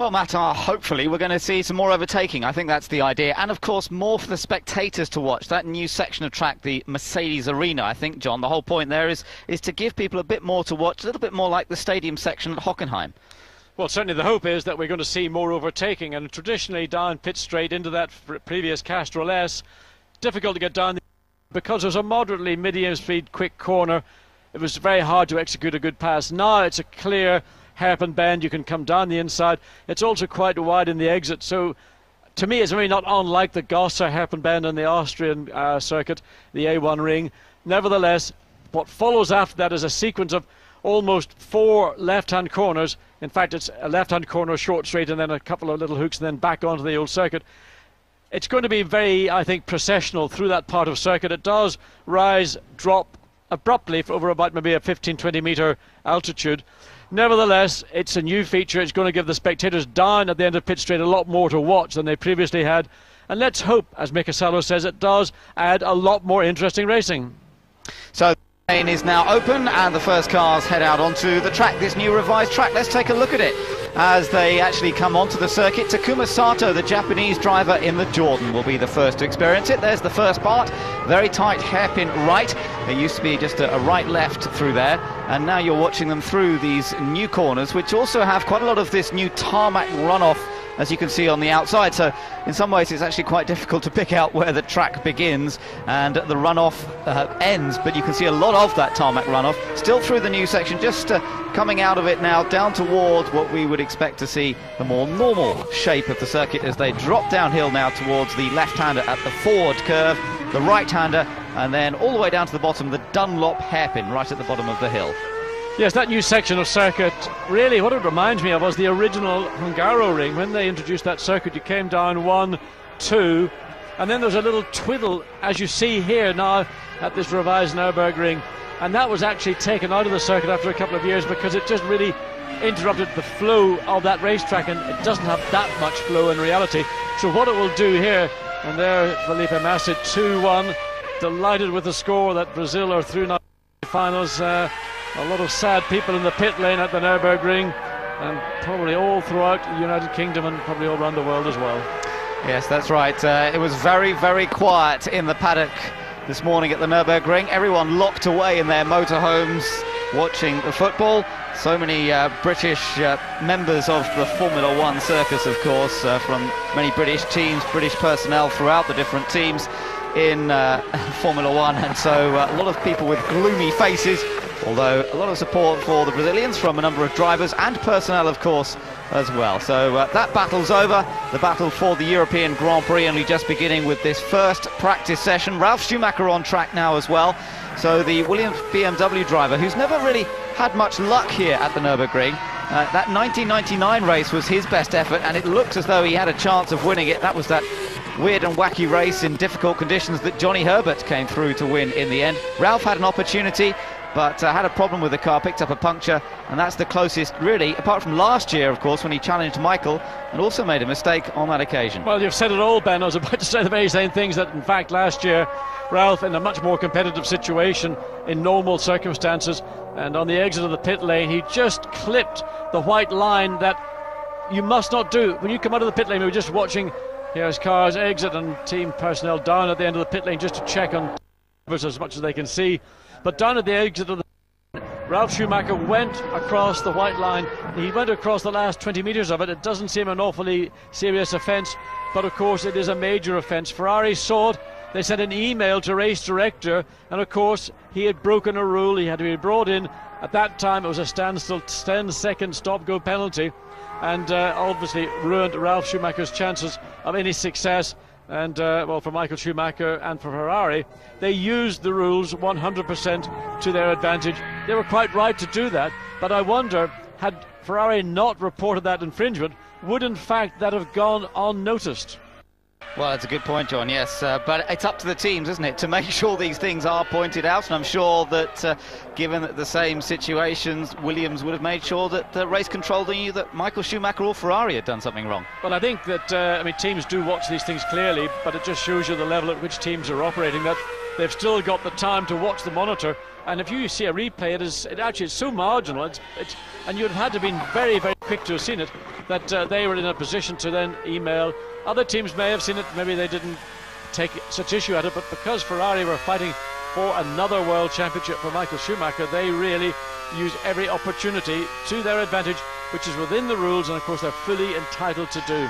Well, Matt, hopefully we're going to see some more overtaking. I think that's the idea. And, of course, more for the spectators to watch. That new section of track, the Mercedes Arena, I think, John, the whole point there is to give people a bit more to watch, a little bit more like the stadium section at Hockenheim. Well, certainly the hope is that we're going to see more overtaking. And traditionally down pit straight into that previous Castrol S, difficult to get down because there's a moderately medium speed quick corner. It was very hard to execute a good pass. Now it's a clear hairpin bend. You can come down the inside. It's also quite wide in the exit. So to me, it's really not unlike the Gosser hairpin bend in the Austrian circuit, the A1 ring. Nevertheless, what follows after that is a sequence of almost 4 left-hand corners. In fact, it's a left-hand corner, short straight, and then a couple of little hooks, and then back onto the old circuit. It's going to be very, I think, processional through that part of circuit. It does rise, drop abruptly for over about maybe a 15-20 metre altitude. Nevertheless, it's a new feature. It's going to give the spectators down at the end of pit straight a lot more to watch than they previously had. And let's hope, as Mika Salo says, it does add a lot more interesting racing. So the lane is now open and the first cars head out onto the track, this new revised track. Let's take a look at it as they actually come onto the circuit. Takuma Sato, the Japanese driver in the Jordan, will be the first to experience it. There's the first part, very tight hairpin right. There used to be just a right-left through there, and now you're watching them through these new corners, which also have quite a lot of this new tarmac runoff, as you can see on the outside. So in some ways it's actually quite difficult to pick out where the track begins and the runoff ends, but you can see a lot of that tarmac runoff still through the new section, just coming out of it now down toward what we would expect to see the more normal shape of the circuit as they drop downhill now towards the left-hander at the forward curve, the right-hander, and then all the way down to the bottom, the Dunlop hairpin right at the bottom of the hill. Yes, that new section of circuit, really what it reminds me of was the original Hungaro ring. When they introduced that circuit, you came down 1, 2, and then there's a little twiddle, as you see here now at this revised Nürburgring. And that was actually taken out of the circuit after a couple of years because it just really interrupted the flow of that racetrack, and it doesn't have that much flow in reality. So what it will do here, and there Felipe Massa 2-1, delighted with the score that Brazil are through now to the finals. A lot of sad people in the pit lane at the Nürburgring, and probably all throughout the United Kingdom and probably all around the world as well. Yes, that's right. It was very, very quiet in the paddock this morning at the Nürburgring. Everyone locked away in their motorhomes watching the football. So many British members of the Formula One circus, of course, from many British teams, British personnel throughout the different teams in Formula One, and so a lot of people with gloomy faces, although a lot of support for the Brazilians from a number of drivers and personnel, of course, as well. So that battle's over, the battle for the European Grand Prix only just beginning with this first practice session. Ralf Schumacher on track now as well, so the Williams BMW driver, who's never really had much luck here at the Nürburgring. That 1999 race was his best effort, and it looked as though he had a chance of winning it. That was that weird and wacky race in difficult conditions that Johnny Herbert came through to win in the end. Ralf had an opportunity, but had a problem with the car, picked up a puncture, and that's the closest, really, apart from last year, of course, when he challenged Michael and also made a mistake on that occasion. Well, you've said it all, Ben. I was about to say the very same things, that in fact last year Ralf, in a much more competitive situation in normal circumstances, and on the exit of the pit lane, he just clipped the white line that you must not do. When you come out of the pit lane, we were just watching, here's cars exit and team personnel down at the end of the pit lane just to check on as much as they can see. But down at the exit of the Ralf Schumacher went across the white line. He went across the last 20 metres of it. It doesn't seem an awfully serious offence, but of course it is a major offence. Ferrari saw it. They sent an email to race director, and of course he had broken a rule. He had to be brought in. At that time it was a standstill 10-second stop-go penalty, and obviously ruined Ralf Schumacher's chances of any success. And well, for Michael Schumacher and for Ferrari, they used the rules 100% to their advantage. They were quite right to do that, but I wonder, had Ferrari not reported that infringement, would in fact that have gone unnoticed? Well, that's a good point, John, yes. But it's up to the teams, isn't it, to make sure these things are pointed out. And I'm sure that, given the same situations, Williams would have made sure that the race control knew that Michael Schumacher or Ferrari had done something wrong. Well, I think that, teams do watch these things clearly, but it just shows you the level at which teams are operating, that they've still got the time to watch the monitor. And if you see a replay, it's so marginal, and you'd have had to have been very, very quick to have seen it. that they were in a position to then email. Other teams may have seen it, maybe they didn't take such issue at it, but because Ferrari were fighting for another world championship for Michael Schumacher, they really used every opportunity to their advantage, which is within the rules, and of course they're fully entitled to do.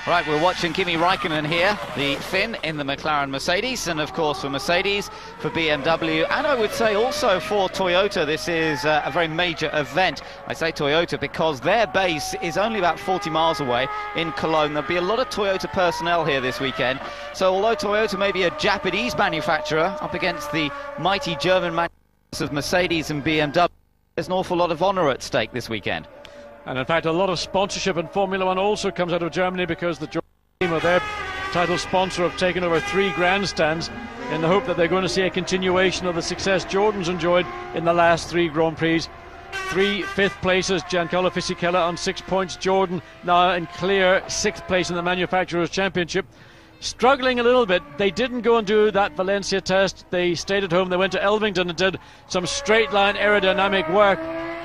Right, we're watching Kimi Raikkonen here, the Finn in the McLaren Mercedes, and of course for Mercedes, for BMW, and I would say also for Toyota, this is a very major event. I say Toyota because their base is only about 40 miles away in Cologne. There'll be a lot of Toyota personnel here this weekend. So although Toyota may be a Japanese manufacturer up against the mighty German manufacturers of Mercedes and BMW, there's an awful lot of honour at stake this weekend. And in fact, a lot of sponsorship in Formula One also comes out of Germany, because the German team, or their title sponsor, have taken over 3 grandstands in the hope that they're going to see a continuation of the success Jordan's enjoyed in the last 3 Grand Prix. 3 fifth places, Giancarlo Fisichella on 6 points. Jordan now in clear 6th place in the Manufacturers' Championship. Struggling a little bit, they didn't go and do that Valencia test. They stayed at home. They went to Elvington and did some straight line aerodynamic work.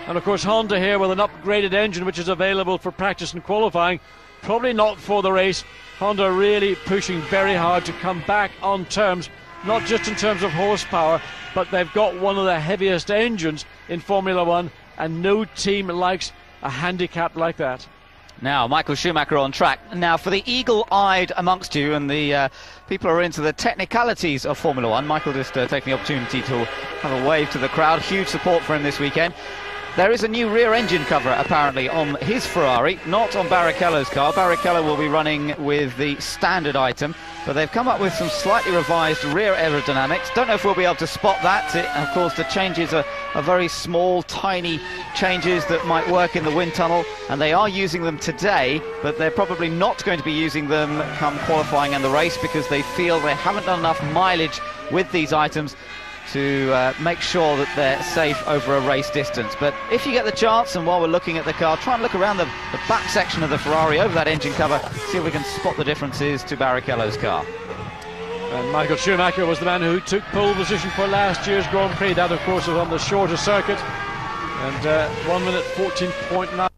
And of course Honda here with an upgraded engine which is available for practice and qualifying, probably not for the race. Honda really pushing very hard to come back on terms, not just in terms of horsepower, but they've got one of the heaviest engines in Formula One, and no team likes a handicap like that. Now, Michael Schumacher on track. Now, for the eagle-eyed amongst you and the people who are into the technicalities of Formula One, Michael just taking the opportunity to have a wave to the crowd. Huge support for him this weekend. There is a new rear engine cover apparently on his Ferrari, not on Barrichello's car. Barrichello will be running with the standard item, but they've come up with some slightly revised rear aerodynamics. Don't know if we'll be able to spot that. Of course, the changes are very small, tiny changes that might work in the wind tunnel, and they are using them today, but they're probably not going to be using them come qualifying and the race, because they feel they haven't done enough mileage with these items to make sure that they're safe over a race distance. But if you get the chance, and while we're looking at the car, try and look around the back section of the Ferrari over that engine cover, see if we can spot the differences to Barrichello's car. And Michael Schumacher was the man who took pole position for last year's Grand Prix. That of course was on the shorter circuit, and 1 minute 14.9.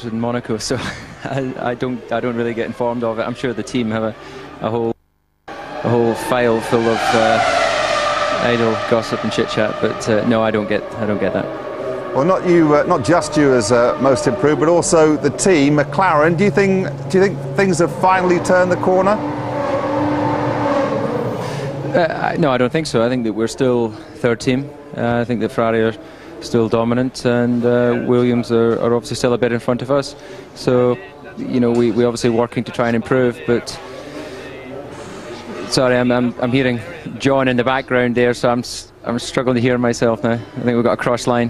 In Monaco, so I don't really get informed of it. I'm sure the team have a whole file full of idle gossip and chit chat, but no, I don't get that. Well, not you, not just you as most improved, but also the team, McLaren. Do you think things have finally turned the corner? No, I don't think so. I think that we're still third team. I think that Ferrari are still dominant, and Williams are obviously still a bit in front of us. So, you know, we obviously working to try and improve. But sorry, I'm hearing John in the background there, so I'm struggling to hear myself now. I think we've got a cross line.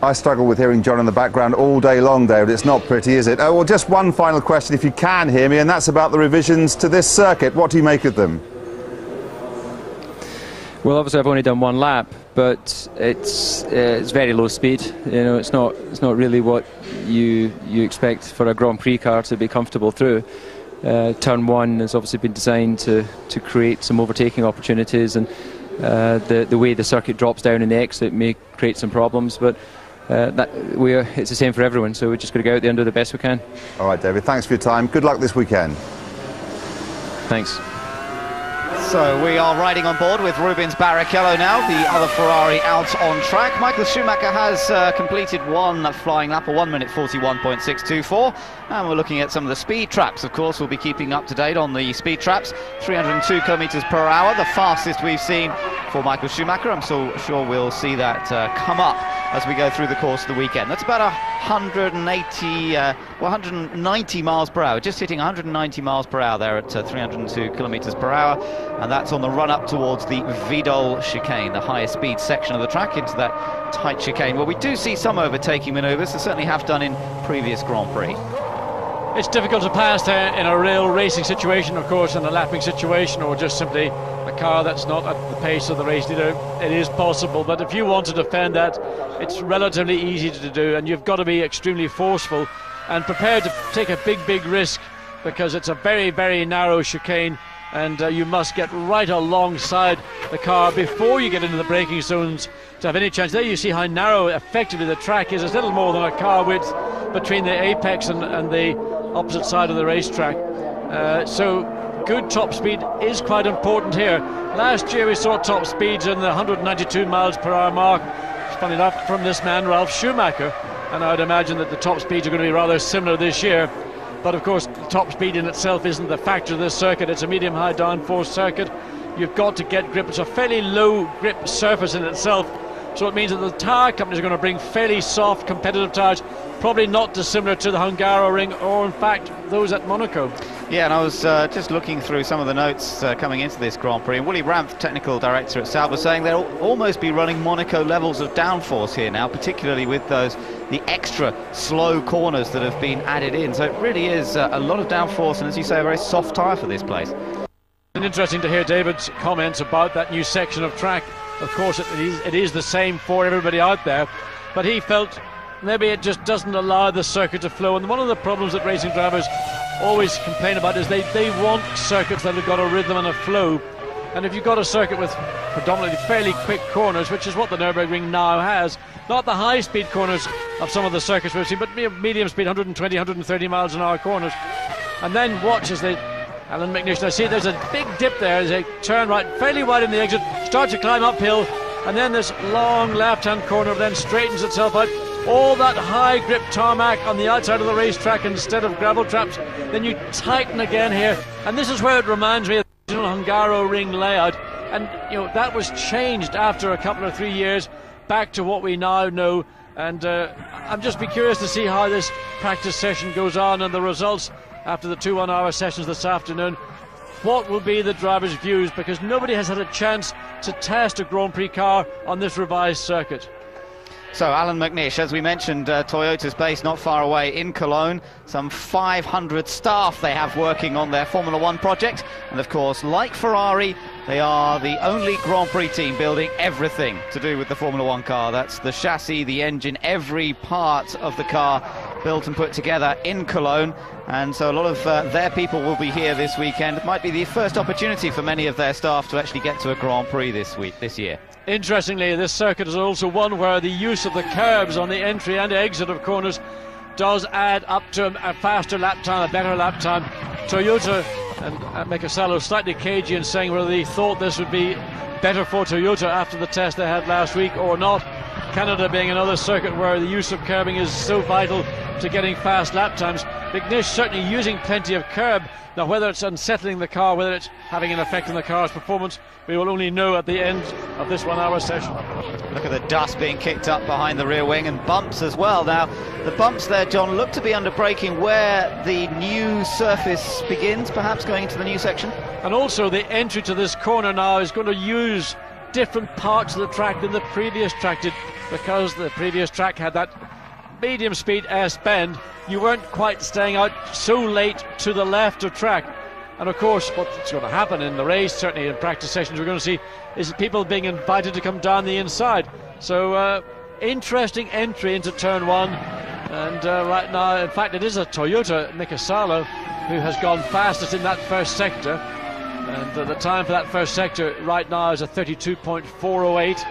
I struggle with hearing John in the background all day long, David. It's not pretty, is it? Well, just one final question, if you can hear me, and that's about the revisions to this circuit. What do you make of them? Well, obviously I've only done one lap, but it's very low speed. You know, it's not really what you expect for a Grand Prix car to be comfortable through. Turn 1 has obviously been designed to create some overtaking opportunities, and the way the circuit drops down in the exit may create some problems, but it's the same for everyone, so we're just going to go out there and do the best we can. All right, David, thanks for your time. Good luck this weekend. Thanks. So we are riding on board with Rubens Barrichello now, the other Ferrari out on track. Michael Schumacher has completed one flying lap, a 1 minute 41.624. And we're looking at some of the speed traps. Of course, we'll be keeping up to date on the speed traps. 302 kilometres per hour, the fastest we've seen for Michael Schumacher. I'm so sure we'll see that come up as we go through the course of the weekend. That's about 190 miles per hour, just hitting 190 miles per hour there at 302 kilometres per hour. And that's on the run up towards the Vidal chicane, the highest speed section of the track, into that tight chicane. Well, we do see some overtaking manoeuvres, they certainly have done in previous Grand Prix. It's difficult to pass there in a real racing situation, of course, in a lapping situation, or just simply a car that's not at the pace of the race leader. It is possible, but if you want to defend that, it's relatively easy to do, and you've got to be extremely forceful and prepared to take a big risk, because it's a very, very narrow chicane, and you must get right alongside the car before you get into the braking zones to have any chance. There you see how narrow effectively the track is. It's little more than a car width between the apex and the opposite side of the racetrack. So good top speed is quite important here. Last year we saw top speeds in the 192 miles per hour mark, funny enough, from this man Ralf Schumacher, and I would imagine that the top speeds are going to be rather similar this year. But of course, top speed in itself isn't the factor of this circuit. It's a medium-high downforce circuit. You've got to get grip. It's a fairly low grip surface in itself, so it means that the tyre companies are going to bring fairly soft, competitive tyres, probably not dissimilar to the Hungaroring or, in fact, those at Monaco. Yeah, and I was just looking through some of the notes coming into this Grand Prix, and Willy Ramph, technical director at Sauber, saying they'll almost be running Monaco levels of downforce here now, particularly with the extra slow corners that have been added in. So it really is a lot of downforce, and as you say, a very soft tyre for this place. And interesting to hear David's comments about that new section of track. Of course, it is the same for everybody out there, but he felt maybe it just doesn't allow the circuit to flow. And one of the problems that racing drivers always complain about is they want circuits that have got a rhythm and a flow. And if you've got a circuit with predominantly fairly quick corners, which is what the Nürburgring now has, not the high-speed corners of some of the circuits we've seen, but medium speed, 120, 130 miles an hour corners. And then watch as Alan McNish, now see there's a big dip there as they turn right, fairly wide in the exit, start to climb uphill, and then this long left-hand corner then straightens itself out. All that high grip tarmac on the outside of the racetrack instead of gravel traps. Then you tighten again here, and this is where it reminds me of the original Hungaroring layout. And you know that was changed after a couple of 3 years back to what we now know. And I'm just be curious to see how this practice session goes on and the results after the 2 1-hour sessions this afternoon. What will be the drivers' views, because nobody has had a chance to test a Grand Prix car on this revised circuit. So Alan McNish, as we mentioned, Toyota's based not far away in Cologne. Some 500 staff they have working on their Formula One project. And of course, like Ferrari, they are the only Grand Prix team building everything to do with the Formula One car. That's the chassis, the engine, every part of the car built and put together in Cologne. And so a lot of their people will be here this weekend. It might be the first opportunity for many of their staff to actually get to a Grand Prix this year. Interestingly, this circuit is also one where the use of the curbs on the entry and exit of corners does add up to a faster lap time, a better lap time. Toyota and Mekasalo slightly cagey in saying whether they thought this would be better for Toyota after the test they had last week or not. Canada being another circuit where the use of curbing is so vital to getting fast lap times. McNish certainly using plenty of curb. Now whether it's unsettling the car, whether it's having an effect on the car's performance, we will only know at the end of this 1 hour session. Look at the dust being kicked up behind the rear wing, and bumps as well. Now the bumps there, John, look to be under braking where the new surface begins, perhaps going into the new section. And also the entry to this corner now is going to use different parts of the track than the previous track did, because the previous track had that medium speed S bend. You weren't quite staying out so late to the left of track. And of course, what's going to happen in the race, certainly in practice sessions, we're going to see is people being invited to come down the inside. So interesting entry into turn 1. And right now, in fact, it is a Toyota Mikasalo who has gone fastest in that first sector. And the time for that first sector right now is a 32.408.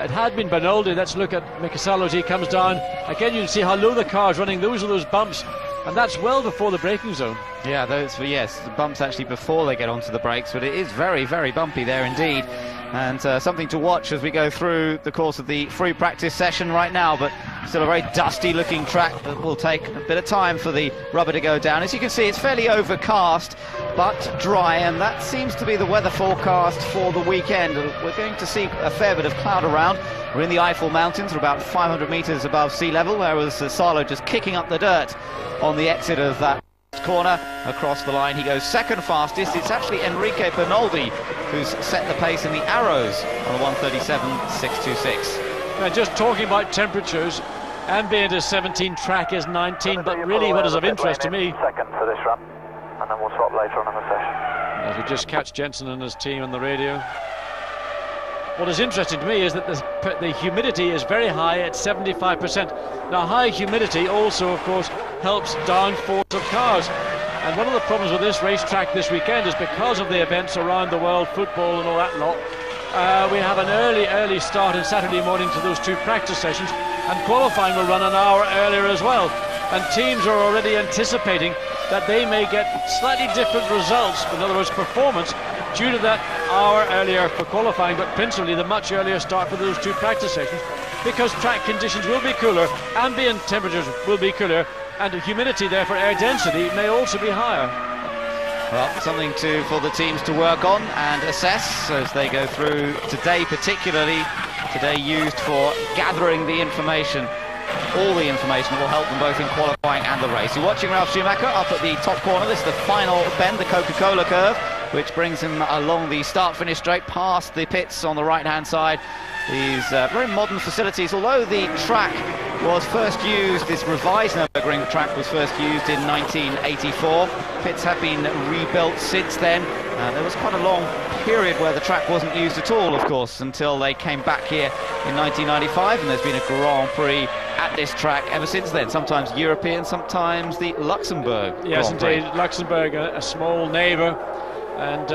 It had been Bernoldi. Let's look at Mikasalo as he comes down. Again, you can see how low the car is running. Those are those bumps. And that's well before the braking zone. Yeah, the bumps actually before they get onto the brakes, but it is very, very bumpy there indeed. And something to watch as we go through the course of the free practice session right now, but still a very dusty looking track that will take a bit of time for the rubber to go down. As you can see, it's fairly overcast but dry, and that seems to be the weather forecast for the weekend. We're going to see a fair bit of cloud around. We're in the Eiffel Mountains, we're about 500 metres above sea level. There was Salo just kicking up the dirt on the exit of that corner across the line. He goes second fastest. It's actually Enrique Bernoldi who's set the pace in the arrows on a 1:37.626. Now, just talking about temperatures, ambient is 17, track is 19, but really what is of interest to me, second for this run, and then we'll swap later on in the session. as we just catch Jensen and his team on the radio, what is interesting to me is that the humidity is very high at 75%. Now, high humidity also, of course, helps downforce of cars. And one of the problems with this racetrack this weekend is because of the events around the world, football and all that lot, we have an early start on Saturday morning to those 2 practice sessions, and qualifying will run an hour earlier as well. And teams are already anticipating that they may get slightly different results, in other words, performance, due to that hour earlier for qualifying, but principally the much earlier start for those 2 practice sessions, because track conditions will be cooler, ambient temperatures will be cooler, and the humidity, therefore air density, may also be higher. Well, something for the teams to work on and assess as they go through today, particularly today used for gathering the information, all the information that will help them both in qualifying and the race. You're watching Ralf Schumacher up at the top corner. This is the final bend, the Coca-Cola curve, which brings him along the start-finish straight past the pits on the right-hand side. These very modern facilities, although the track was first used, this revised Nürburgring track was first used in 1984. Pits have been rebuilt since then. There was quite a long period where the track wasn't used at all, of course, until they came back here in 1995, and there's been a Grand Prix at this track ever since then, sometimes European, sometimes the Luxembourg Yes, Grand Prix. indeed, Luxembourg, a small neighbour, and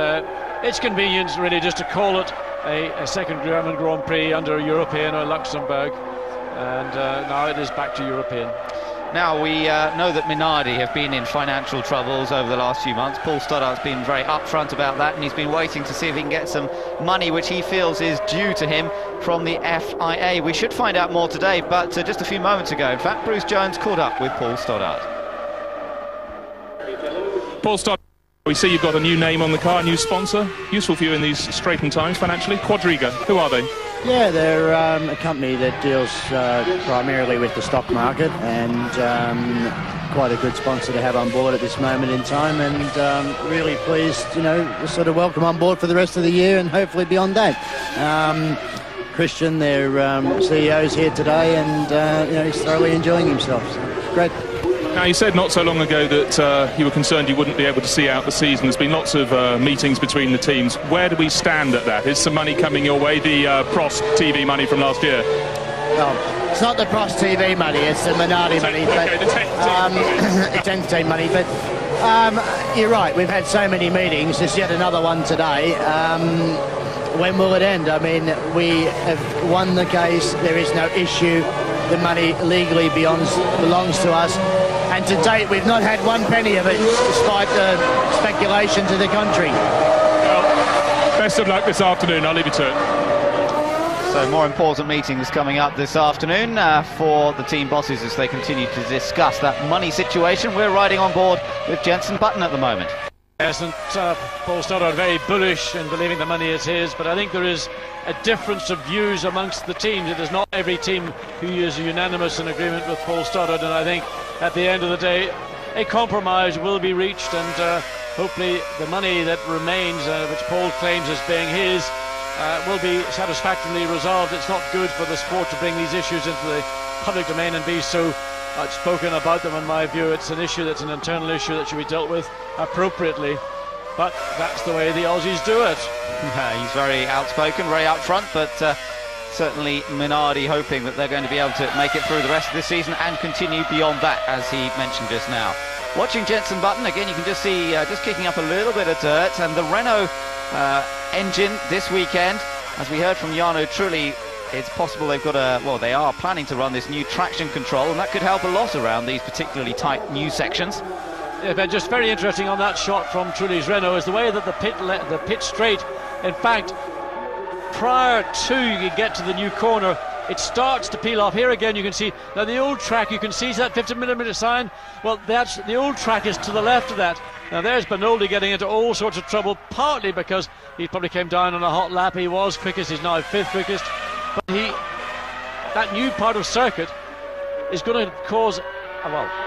it's convenient really just to call it a second German Grand Prix under European or Luxembourg, and now it is back to European. Now we know that Minardi have been in financial troubles over the last few months. Paul Stoddart's been very upfront about that, and he's been waiting to see if he can get some money which he feels is due to him from the FIA. We should find out more today, but just a few moments ago, in fact, Bruce Jones caught up with Paul Stoddart. Paul Stoddart, we see you've got a new name on the car, a new sponsor. Useful for you in these straitened times financially. Quadriga, who are they? Yeah, they're a company that deals primarily with the stock market, and quite a good sponsor to have on board at this moment in time, and really pleased, sort of welcome on board for the rest of the year and hopefully beyond that. Christian, their CEO's here today, and he's thoroughly enjoying himself. So, great. Now, you said not so long ago that you were concerned you wouldn't be able to see out the season. There's been lots of meetings between the teams. Where do we stand at that? Is some money coming your way, the Prost TV money from last year? Well, it's not the Prost TV money, it's the Minardi money. Okay, the 10th team money, but you're right, we've had so many meetings. There's yet another one today. When will it end? I mean, we have won the case. There is no issue. The money legally belongs to us. And to date, we've not had one penny of it, despite the speculation to the contrary. Well, best of luck this afternoon. I'll leave you to it. So more important meetings coming up this afternoon for the team bosses as they continue to discuss that money situation. We're riding on board with Jensen Button at the moment. Yes, and Paul Stoddart very bullish and believing the money is his, but I think there is a difference of views amongst the teams. It is not every team who is unanimous in agreement with Paul Stoddart, and I think at the end of the day a compromise will be reached, and hopefully the money that remains, which Paul claims as being his, will be satisfactorily resolved. It's not good for the sport to bring these issues into the public domain and be so outspoken about them. In my view, it's an issue that's an internal issue that should be dealt with appropriately. but that's the way the Aussies do it. He's very outspoken, very upfront, but certainly Minardi hoping that they're going to be able to make it through the rest of this season and continue beyond that, as he mentioned just now. Watching Jenson Button, again, you can just see just kicking up a little bit of dirt, and the Renault engine this weekend, as we heard from Jarno Trulli, it's possible they've got they are planning to run this new traction control, and that could help a lot around these particularly tight new sections. Yeah, but just very interesting on that shot from Trulli's Renault is the way that the pit straight, in fact, prior to you get to the new corner, it starts to peel off. Here again you can see, now the old track, you can see that 50mm sign, well, that's the old track is to the left of that. Now there's Benoldi getting into all sorts of trouble, partly because he probably came down on a hot lap. He was quickest, he's now 5th quickest, but that new part of circuit is going to cause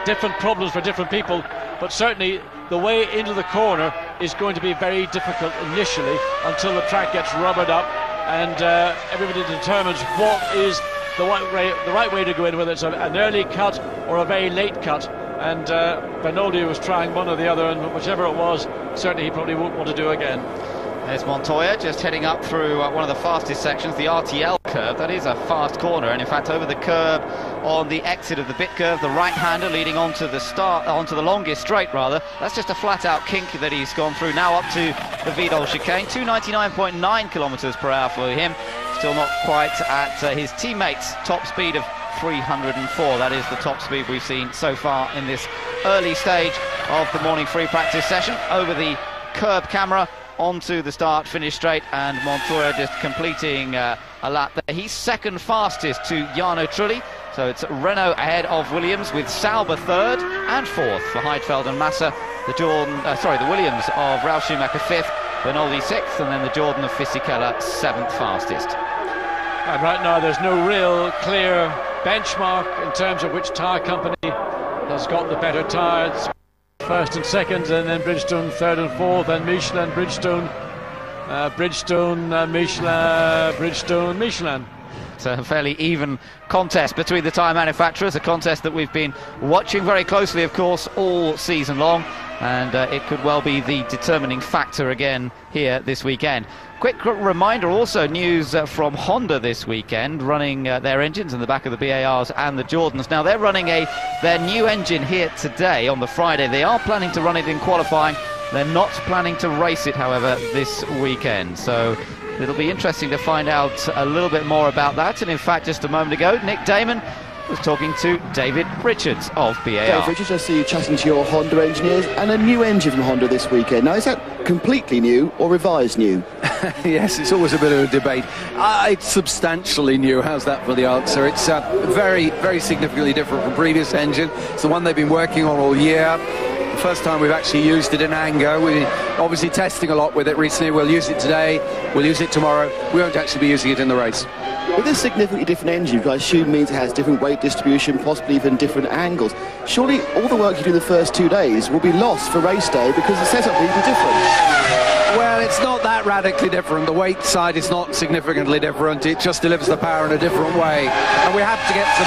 different problems for different people, but certainly the way into the corner is going to be very difficult initially until the track gets rubbered up and everybody determines what is the right way to go in, whether it's an early cut or a very late cut. And Benoldi was trying one or the other, and whichever it was, certainly he probably won't want to do again. There's Montoya just heading up through one of the fastest sections, the RTL curve. That is a fast corner, and in fact over the curb on the exit of the bit curve, the right-hander leading onto the longest straight rather. That's just a flat-out kink that he's gone through. Now up to the Vidal chicane, 299.9 kilometres per hour for him. Still not quite at his teammates' top speed of 304. That is the top speed we've seen so far in this early stage of the morning free practice session. Over the curb camera onto the start finish straight, and Montoya just completing a lap there. He's second fastest to Jarno Trulli, so it's Renault ahead of Williams, with Sauber third and fourth for Heidfeld and Massa. The Williams of Ralf Schumacher fifth, Benoldi sixth, and then the Jordan of Fisichella seventh fastest. And right now there's no real clear benchmark in terms of which tyre company has got the better tyres. First and second, and then Bridgestone third and fourth, then Michelin, Bridgestone, Michelin, Bridgestone, Michelin. It's a fairly even contest between the tyre manufacturers, a contest that we've been watching very closely, of course, all season long, and it could well be the determining factor again here this weekend. Quick reminder, also news from Honda this weekend, running their engines in the back of the BARs and the Jordans. Now they're running their new engine here today on the Friday. They are planning to run it in qualifying. They're not planning to race it, however, this weekend. So it'll be interesting to find out a little bit more about that. And in fact, just a moment ago, Nick Damon was talking to David Richards of BAR. Dave Richards, I see you chatting to your Honda engineers, and a new engine from Honda this weekend. Now, is that completely new or revised new? Yes, it's always a bit of a debate. It's substantially new. How's that for the answer? It's very, very significantly different from previous engine. It's the one they've been working on all year. The first time we've actually used it in anger. We're obviously testing a lot with it recently. We'll use it today, we'll use it tomorrow. We won't actually be using it in the race. With this significantly different engine, I assume means it has different weight distribution, possibly even different angles. Surely all the work you do the first 2 days will be lost for race day because the setup will be different. Well, it's not that radically different. The weight side is not significantly different. It just delivers the power in a different way. And we have to get some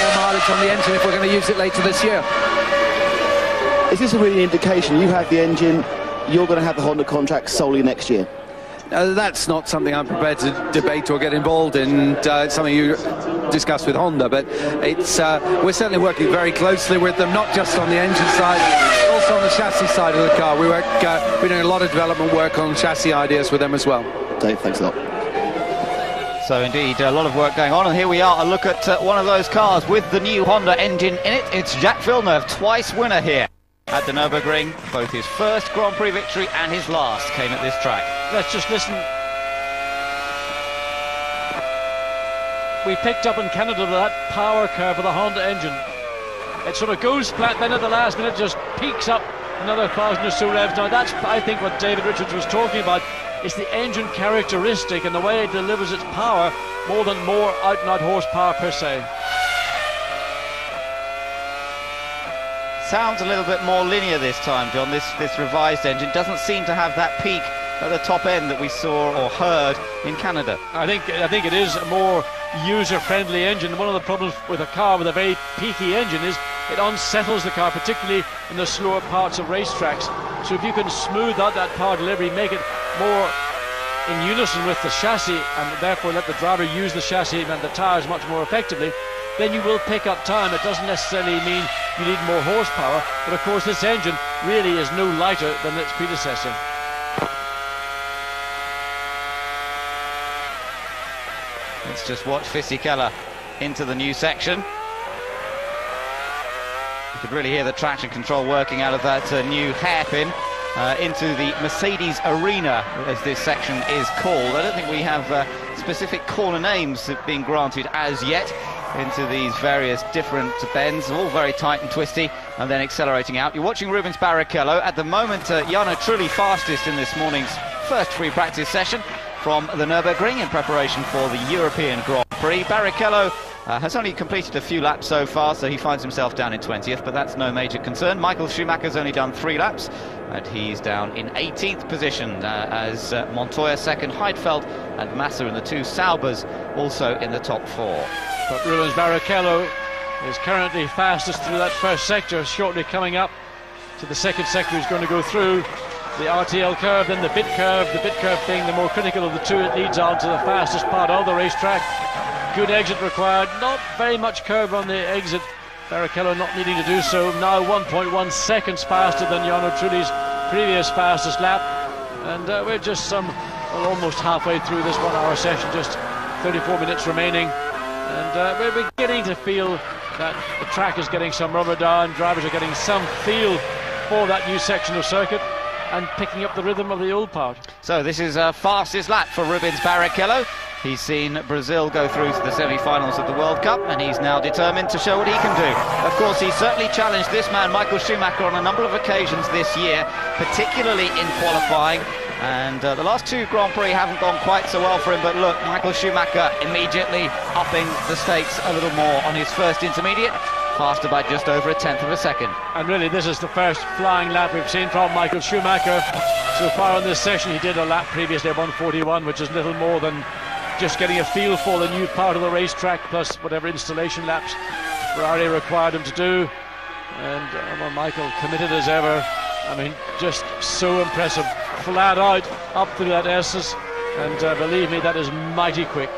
more mileage on the engine if we're going to use it later this year. Is this a really indication you have the engine, you're going to have the Honda contract solely next year? That's not something I'm prepared to debate or get involved in. It's something you discuss with Honda, but it's we're certainly working very closely with them, not just on the engine side, but also on the chassis side of the car. We're doing a lot of development work on chassis ideas with them as well. Dave, thanks a lot. So indeed, a lot of work going on, and here we are, a look at one of those cars with the new Honda engine in it. It's Jacques Villeneuve, twice winner here at the Nürburgring. Both his first Grand Prix victory and his last came at this track. Let's just listen. We picked up in Canada that power curve of the Honda engine. It sort of goes flat, then at the last minute just peaks up another 1,000 or so revs. Now that's, I think, what David Richards was talking about. It's the engine characteristic and the way it delivers its power more than more out-and-out horsepower per se. Sounds a little bit more linear this time, John. This revised engine doesn't seem to have that peak at the top end that we saw or heard in Canada. I think it is a more user-friendly engine. One of the problems with a car with a very peaky engine is it unsettles the car, particularly in the slower parts of racetracks. So if you can smooth out that power delivery, make it more in unison with the chassis, and therefore let the driver use the chassis and the tyres much more effectively, then you will pick up time. It doesn't necessarily mean you need more horsepower, but of course this engine really is no lighter than its predecessor. Let's just watch Fisichella into the new section. You could really hear the traction control working out of that new hairpin into the Mercedes Arena, as this section is called. I don't think we have specific corner names being granted as yet into these various different bends, all very tight and twisty, and then accelerating out. You're watching Rubens Barrichello. At the moment, Jarno Trulli fastest in this morning's first free practice session from the Nürburgring in preparation for the European Grand Prix. Barrichello has only completed a few laps so far, so he finds himself down in 20th, but that's no major concern. Michael Schumacher's only done 3 laps, and he's down in 18th position as Montoya second, Heidfeld and Massa in the 2, Saubers also in the top 4. But Rubens Barrichello is currently fastest through that first sector, shortly coming up to the second sector he's going to go through. The RTL curve, then the bit curve being the more critical of the two. It leads on to the fastest part of the racetrack. Good exit required, not very much curve on the exit. Barrichello not needing to do so. Now 1.1 seconds faster than Jarno Trulli's previous fastest lap. And we're just almost halfway through this 1 hour session, just 34 minutes remaining. And we're beginning to feel that the track is getting some rubber down, drivers are getting some feel for that new section of circuit and picking up the rhythm of the old part. So this is fastest lap for Rubens Barrichello. He's seen Brazil go through to the semi-finals of the World Cup, and he's now determined to show what he can do. Of course, he certainly challenged this man, Michael Schumacher, on a number of occasions this year, particularly in qualifying. And the last 2 Grand Prix haven't gone quite so well for him, but look, Michael Schumacher immediately upping the stakes a little more on his first intermediate, faster by just over 1/10 of a second. And really this is the first flying lap we've seen from Michael Schumacher so far on this session. He did a lap previously at 1:41, which is little more than just getting a feel for the new part of the racetrack, plus whatever installation laps Ferrari required him to do. And well, Michael committed as ever. I mean, just so impressive, flat out up through that S's, and believe me, that is mighty quick.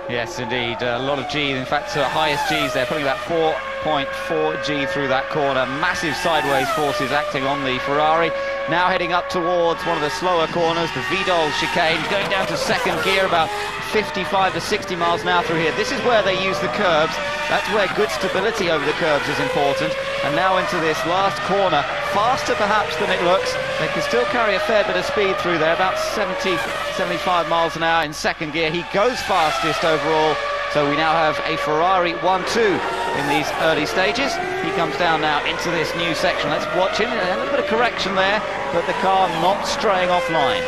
Yes, indeed, a lot of G, in fact, highest G's there, putting about 4.4 G through that corner. Massive sideways forces acting on the Ferrari. Now heading up towards one of the slower corners, the Vidal chicane, going down to second gear, about 55 to 60 miles an hour through here. This is where they use the curbs. That's where good stability over the curbs is important. And now into this last corner, faster perhaps than it looks. They can still carry a fair bit of speed through there, about 70, 75 miles an hour in second gear. He goes fastest overall. So we now have a Ferrari 1-2 in these early stages. He comes down now into this new section. Let's watch him. A little bit of correction there, but the car not straying offline.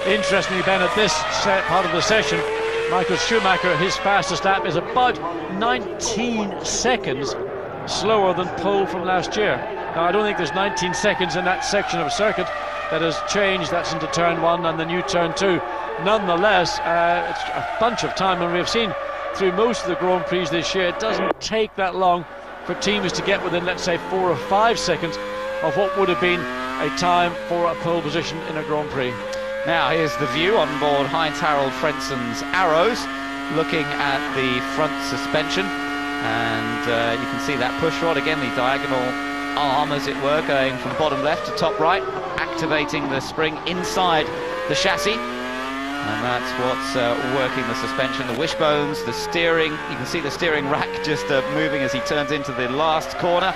Interestingly, Ben, at this part of the session, Michael Schumacher, his fastest lap is about 19 seconds slower than pole from last year. Now, I don't think there's 19 seconds in that section of circuit that has changed. That's into turn 1 and the new turn 2. Nonetheless, it's a bunch of time, and we've seen through most of the Grand Prix this year, it doesn't take that long for teams to get within, let's say, 4 or 5 seconds of what would have been a time for a pole position in a Grand Prix. Now here's the view on board Heinz-Harald Frenzen's Arrows, looking at the front suspension, and you can see that push rod again, the diagonal arm as it were, going from bottom left to top right, activating the spring inside the chassis. And that's what's working the suspension, the wishbones, the steering. You can see the steering rack just moving as he turns into the last corner.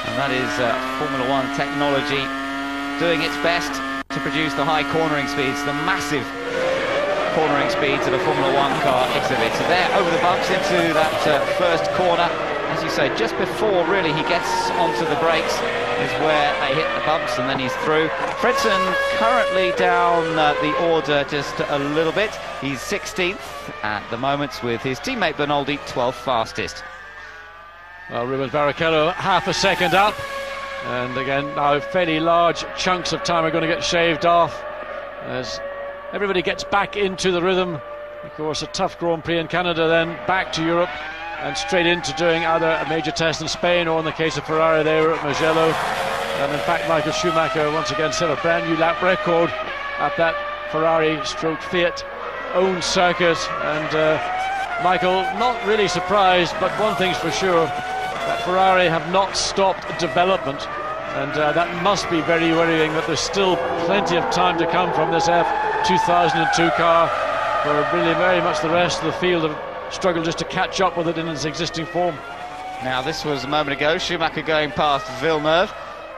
And that is Formula One technology doing its best to produce the high cornering speeds, the massive cornering speeds that a Formula One car exhibits. So there, over the bumps into that first corner. As you say, just before really he gets onto the brakes is where they hit the bumps, and then he's through. Frentzen currently down the order just a little bit. He's 16th at the moment, with his teammate Bernoldi 12th fastest. Well, Rubens Barrichello half a second up, and again now fairly large chunks of time are going to get shaved off as everybody gets back into the rhythm. Of course, a tough Grand Prix in Canada, then back to Europe and straight into doing either a major test in Spain, or in the case of Ferrari, they were at Mugello. And in fact, Michael Schumacher once again set a brand new lap record at that Ferrari/Fiat owned circuit. And Michael, not really surprised, but one thing's for sure, that Ferrari have not stopped development. And that must be very worrying, that there's still plenty of time to come from this F2002 car, where really very much the rest of the field have struggled just to catch up with it in its existing form. Now, this was a moment ago, Schumacher going past Villeneuve.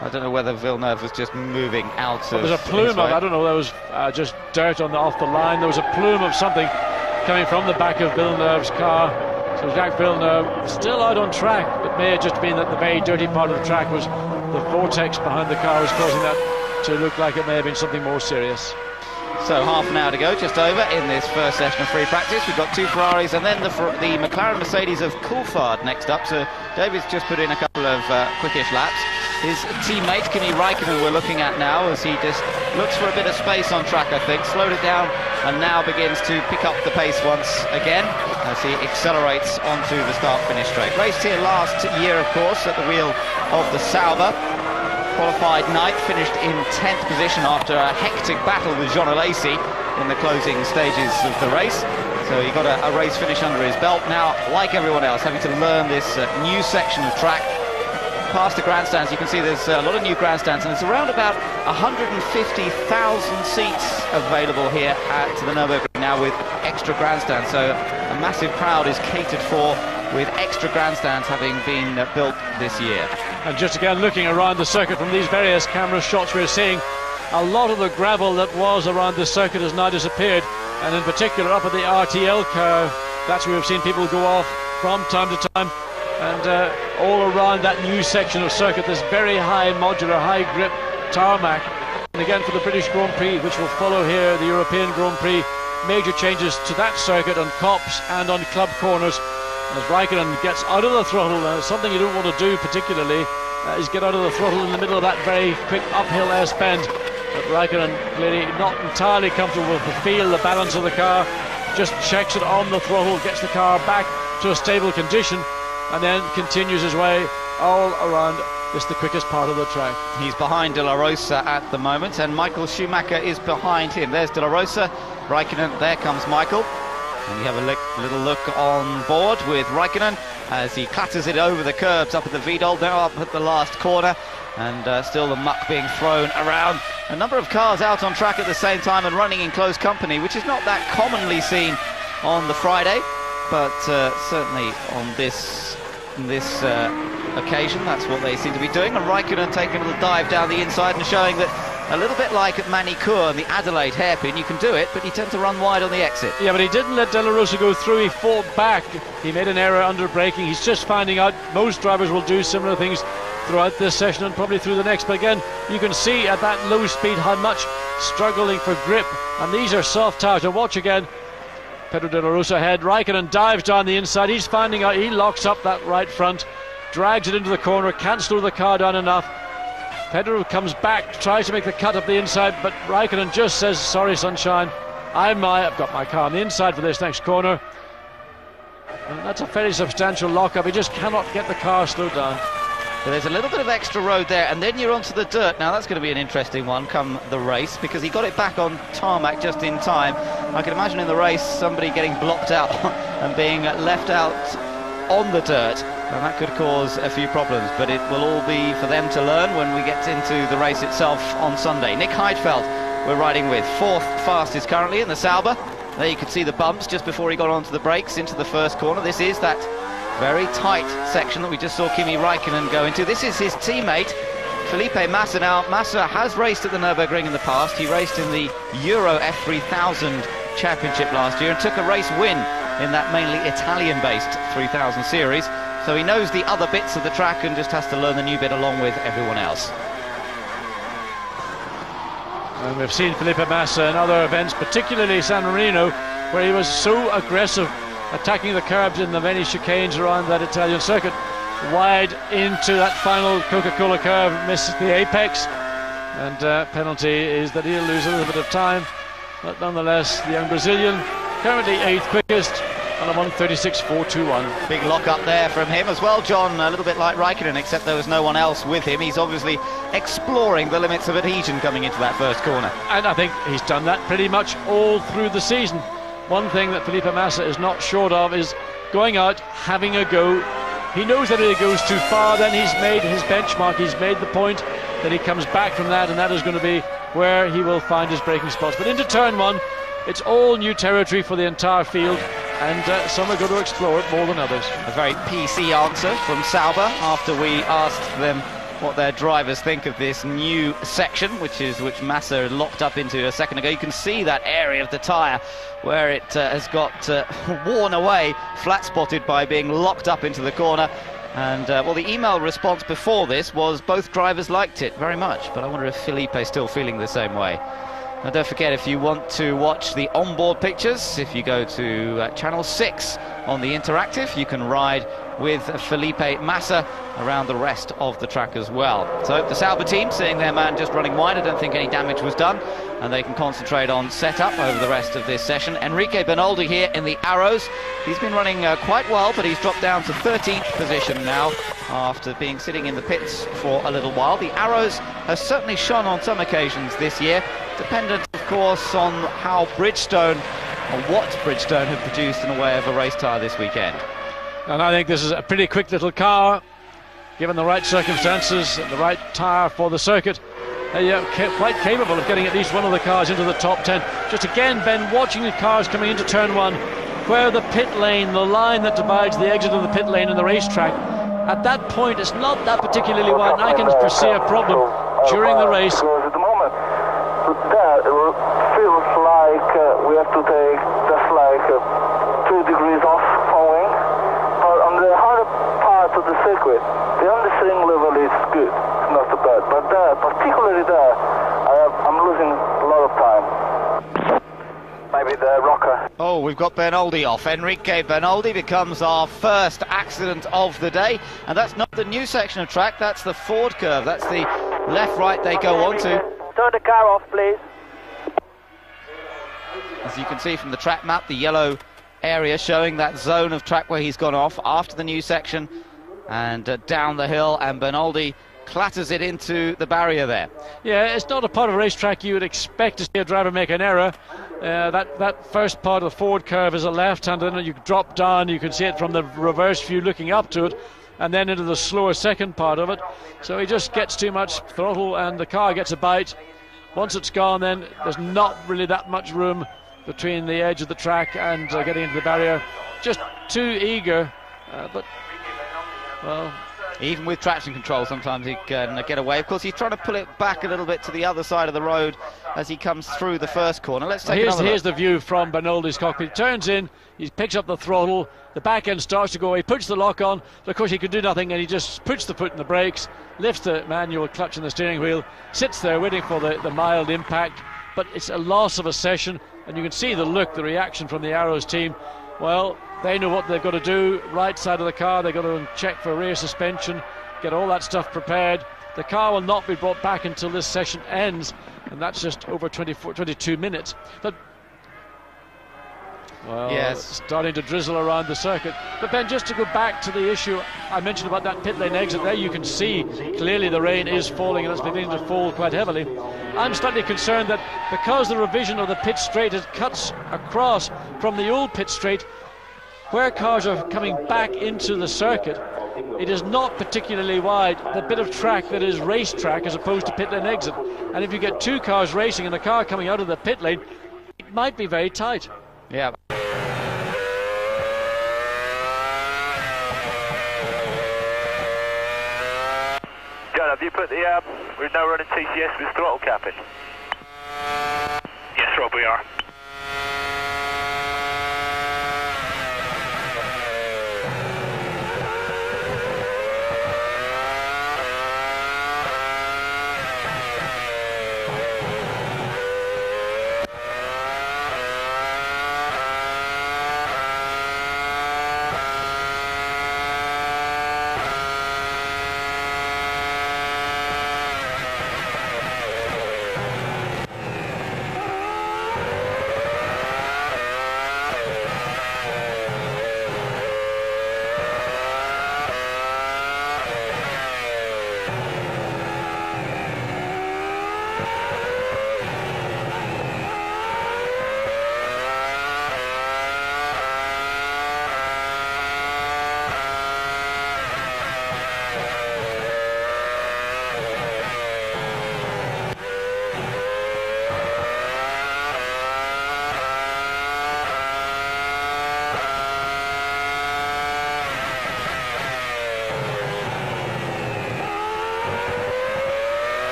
I don't know whether Villeneuve was just moving out of... There's a plume of, I don't know, there was just dirt off the line. There was a plume of something coming from the back of Villeneuve's car. So Jacques Villeneuve still out on track. It may have just been that the very dirty part of the track was the vortex behind the car was causing that to look like it may have been something more serious. So half an hour to go, just over, in this first session of free practice. We've got two Ferraris and then the McLaren Mercedes of Coulthard next up. So David's just put in a couple of quickish laps. His teammate Kimi Raikkonen we're looking at now, as he just looks for a bit of space on track, I think, slowed it down and now begins to pick up the pace once again as he accelerates onto the start-finish straight. Raced here last year, of course, at the wheel of the Sauber. Qualified ninth, finished in 10th position after a hectic battle with Jean Alesi in the closing stages of the race. So he got a race finish under his belt. Now, like everyone else, having to learn this new section of track. Past the grandstands, you can see there's a lot of new grandstands, and there's around about 150,000 seats available here at the Nürburgring now with extra grandstands. So a massive crowd is catered for with extra grandstands having been built this year. And just again looking around the circuit from these various camera shots, we're seeing a lot of the gravel that was around the circuit has now disappeared, and in particular up at the RTL curve, that's where we've seen people go off from time to time. And all around that new section of circuit, this very high modular, high grip tarmac. And again for the British Grand Prix, which will follow here, the European Grand Prix, major changes to that circuit on cops and on club corners. As Raikkonen gets out of the throttle, something you don't want to do particularly is get out of the throttle in the middle of that very quick uphill S-bend. But Raikkonen clearly not entirely comfortable with the feel, the balance of the car, just checks it on the throttle, gets the car back to a stable condition, and then continues his way all around this, the quickest part of the track. He's behind De La Rosa at the moment, and Michael Schumacher is behind him. There's De La Rosa, Raikkonen, there comes Michael. And you have a little look on board with Raikkonen as he clatters it over the curbs up at the Vidal, now up at the last corner, and still the muck being thrown around. A number of cars out on track at the same time and running in close company, which is not that commonly seen on the Friday, but certainly on this occasion, that's what they seem to be doing. And Raikkonen taking a little dive down the inside and showing that, a little bit like at Manicourt and the Adelaide hairpin, you can do it, but you tend to run wide on the exit. Yeah, but he didn't let De La Rosa go through, he fought back. He made an error under braking. He's just finding out most drivers will do similar things throughout this session and probably through the next. But again, you can see at that low speed how much struggling for grip. And these are soft tires. And watch again, Pedro De La Rosa ahead. Raikkonen dives down the inside. He's finding out, he locks up that right front, drags it into the corner, can't slow the car down enough. Pedro comes back, tries to make the cut up the inside, but Raikkonen just says, sorry sunshine, I've got my car on the inside for this next corner. And that's a fairly substantial lockup. He just cannot get the car slowed down. But there's a little bit of extra road there, and then you're onto the dirt. Now that's going to be an interesting one come the race, because he got it back on tarmac just in time. I can imagine in the race somebody getting blocked out and being left out on the dirt, and that could cause a few problems, but it will all be for them to learn when we get into the race itself on Sunday. Nick Heidfeld we're riding with, fourth fastest currently in the Sauber. There you could see the bumps just before he got onto the brakes into the first corner. This is that very tight section that we just saw Kimi Raikkonen go into. This is his teammate Felipe Massa. Now Massa has raced at the Nürburgring in the past. He raced in the Euro F3000 Championship last year and took a race win in that mainly Italian-based 3000 series. So he knows the other bits of the track and just has to learn the new bit along with everyone else. And we've seen Felipe Massa in other events, particularly San Marino, where he was so aggressive, attacking the curbs in the many chicanes around that Italian circuit. Wide into that final Coca-Cola curve, misses the apex, and penalty is that he'll lose a little bit of time. But nonetheless, the young Brazilian, currently 8th quickest, on a 1:36.421. Big lock up there from him as well, John, a little bit like Raikkonen, except there was no one else with him. He's obviously exploring the limits of adhesion coming into that first corner. And I think he's done that pretty much all through the season. One thing that Felipe Massa is not short of is going out, having a go. He knows that if he goes too far, then he's made his benchmark, he's made the point, that he comes back from that, and that is going to be where he will find his braking spots. But into turn one, it's all new territory for the entire field, and some are going to explore it more than others. A very PC answer from Sauber after we asked them what their drivers think of this new section, which Massa locked up into a second ago. You can see that area of the tyre where it has got worn away, flat spotted by being locked up into the corner. And well, the email response before this was both drivers liked it very much, but I wonder if Felipe's still feeling the same way. Now don't forget, if you want to watch the onboard pictures, if you go to channel 6 on the interactive, you can ride with Felipe Massa around the rest of the track as well. So the Sauber team seeing their man just running wide, I don't think any damage was done, and they can concentrate on setup over the rest of this session. Enrique Bernoldi here in the Arrows. He's been running quite well, but he's dropped down to 13th position now after being sitting in the pits for a little while. The Arrows has certainly shone on some occasions this year, dependent of course on how Bridgestone, or what Bridgestone have produced in the way of a race tyre this weekend. And I think this is a pretty quick little car, given the right circumstances and the right tyre for the circuit. Quite capable of getting at least one of the cars into the top 10. Just again, Ben, watching the cars coming into turn one, where the pit lane, the line that divides the exit of the pit lane and the racetrack, at that point it's not that particularly wide, and I can foresee a problem during the race. At the moment, that feels like we have to take just like 2 degrees off from wing. But on the harder part of the circuit, the understeering level is good, it's not so bad. But there, particularly there, I'm losing a lot of time. Maybe the rocker. Oh, we've got Bernoldi off. Enrique Bernoldi becomes our first accident of the day, and that's not the new section of track, that's the Ford curve. That's the left-right they go on to. Turn the car off, please. As you can see from the track map, the yellow area showing that zone of track where he's gone off after the new section, and down the hill, and Bernoldi clatters it into the barrier there. Yeah, it's not a part of a racetrack you would expect to see a driver make an error. That first part of the Ford curve is a left-hander, and you drop down, you can see it from the reverse view looking up to it, and then into the slower second part of it. So he just gets too much throttle and the car gets a bite. Once it's gone, then there's not really that much room between the edge of the track and getting into the barrier. Just too eager, but well, even with traction control sometimes he can get away. Of course, he's trying to pull it back a little bit to the other side of the road as he comes through the first corner. Let's take another look. Here's the view from Bernoldi's cockpit. He turns in, he picks up the throttle, the back end starts to go away, puts the lock on, but of course he can do nothing, and he just puts the foot in the brakes, lifts the manual clutch in the steering wheel, sits there waiting for the mild impact, but it's a loss of a session, and you can see the look, the reaction from the Arrows team. Well, they know what they've got to do. Right side of the car, they've got to check for rear suspension, get all that stuff prepared. The car will not be brought back until this session ends, and that's just over 22 minutes. But well, yes, it's starting to drizzle around the circuit. But Ben, just to go back to the issue I mentioned about that pit lane exit, there you can see clearly the rain is falling, and it's beginning to fall quite heavily. I'm slightly concerned that because the revision of the pit straight, it cuts across from the old pit straight, where cars are coming back into the circuit, it is not particularly wide, the bit of track that is racetrack as opposed to pit lane exit. And if you get 2 cars racing and a car coming out of the pit lane, it might be very tight. Yeah. John, have you put the, we're now running TCS with throttle capping? Yes, Rob, we are.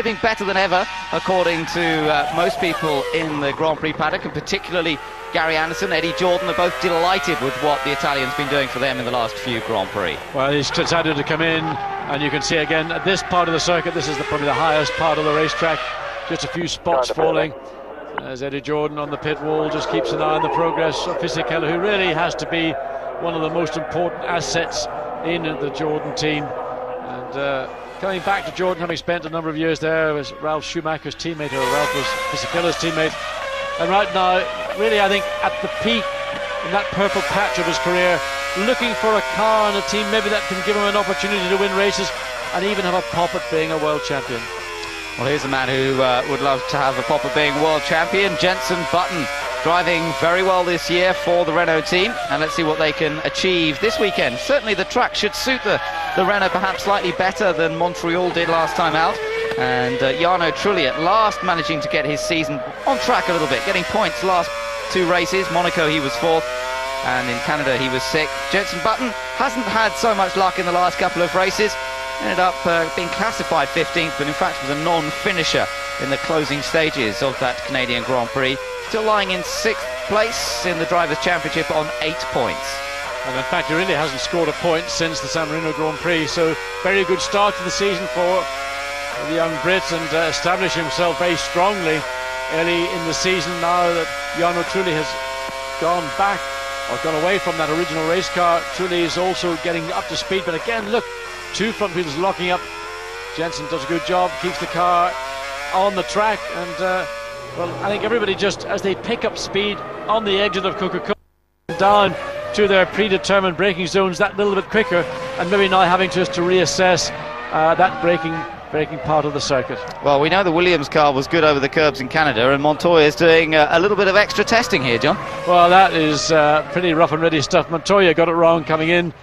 driving better than ever, according to most people in the Grand Prix paddock, and particularly Gary Anderson, Eddie Jordan are both delighted with what the Italian's been doing for them in the last few Grand Prix. Well, he's decided to come in, and you can see again at this part of the circuit, this is probably the highest part of the racetrack, just a few spots falling. As Eddie Jordan on the pit wall just keeps an eye on the progress of Fisichella, who really has to be one of the most important assets in the Jordan team. And coming back to Jordan, having spent a number of years there, was Ralf Schumacher's teammate, or Ralf was Fisichella's teammate. And right now, really, I think at the peak, in that purple patch of his career, looking for a car and a team maybe that can give him an opportunity to win races and even have a pop at being a world champion. Well, here's a man who would love to have a pop at being world champion, Jenson Button, driving very well this year for the Renault team, and let's see what they can achieve this weekend. Certainly the track should suit the Renault perhaps slightly better than Montreal did last time out, and Jarno Trulli at last managing to get his season on track a little bit, getting points last two races. Monaco he was 4th, and in Canada he was 6th. Jenson Button hasn't had so much luck in the last couple of races, ended up being classified 15th, but in fact was a non-finisher in the closing stages of that Canadian Grand Prix, still lying in 6th place in the Drivers' Championship on 8 points. And in fact he really hasn't scored a point since the San Marino Grand Prix, so very good start to the season for the young Brit, and established himself very strongly early in the season. Now that Jarno Trulli has gone back, or gone away from that original race car, Trulli is also getting up to speed, but again, look, 2 front wheels locking up. Jenson does a good job, keeps the car on the track, and well, I think everybody just, as they pick up speed on the exit of Coca-Cola, down to their predetermined braking zones that little bit quicker, and maybe now having just to reassess that braking part of the circuit. Well, we know the Williams car was good over the curbs in Canada, and Montoya is doing a little bit of extra testing here, John. Well, that is pretty rough and ready stuff. Montoya got it wrong coming in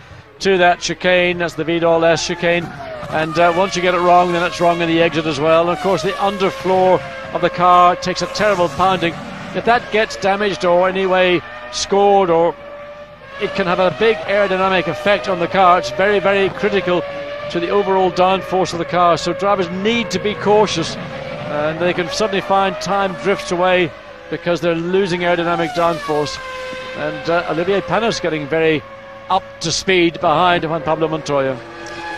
to that chicane. That's the Vidal S chicane, and once you get it wrong, then it's wrong in the exit as well. And of course the underfloor of the car takes a terrible pounding. If that gets damaged or anyway scored, or it can have a big aerodynamic effect on the car. It's very, very critical to the overall downforce of the car, so drivers need to be cautious, and they can suddenly find time drifts away because they're losing aerodynamic downforce. And Olivier Panis getting very up to speed behind Juan Pablo Montoya.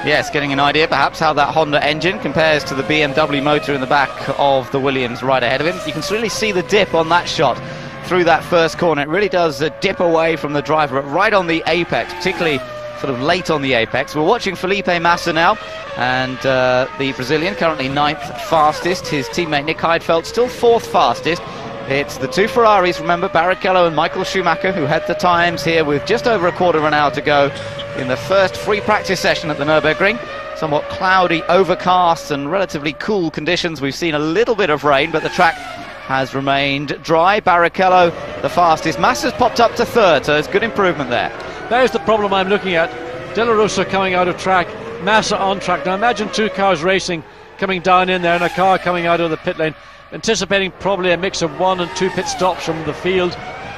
Yes, getting an idea perhaps how that Honda engine compares to the BMW motor in the back of the Williams right ahead of him. You can really see the dip on that shot through that first corner. It really does dip away from the driver right on the apex, particularly sort of late on the apex. We're watching Felipe Massa now, and the Brazilian currently 9th fastest. His teammate Nick Heidfeld still 4th fastest. It's the 2 Ferraris, remember, Barrichello and Michael Schumacher, who had the times here with just over a quarter of an hour to go in the first free practice session at the Nürburgring. Somewhat cloudy, overcast and relatively cool conditions. We've seen a little bit of rain, but the track has remained dry. Barrichello the fastest. Massa's popped up to 3rd, so there's good improvement there. There's the problem I'm looking at. De La Rosa coming out of track, Massa on track. Now imagine 2 cars racing, coming down in there, and a car coming out of the pit lane, anticipating probably a mix of 1 and 2 pit stops from the field.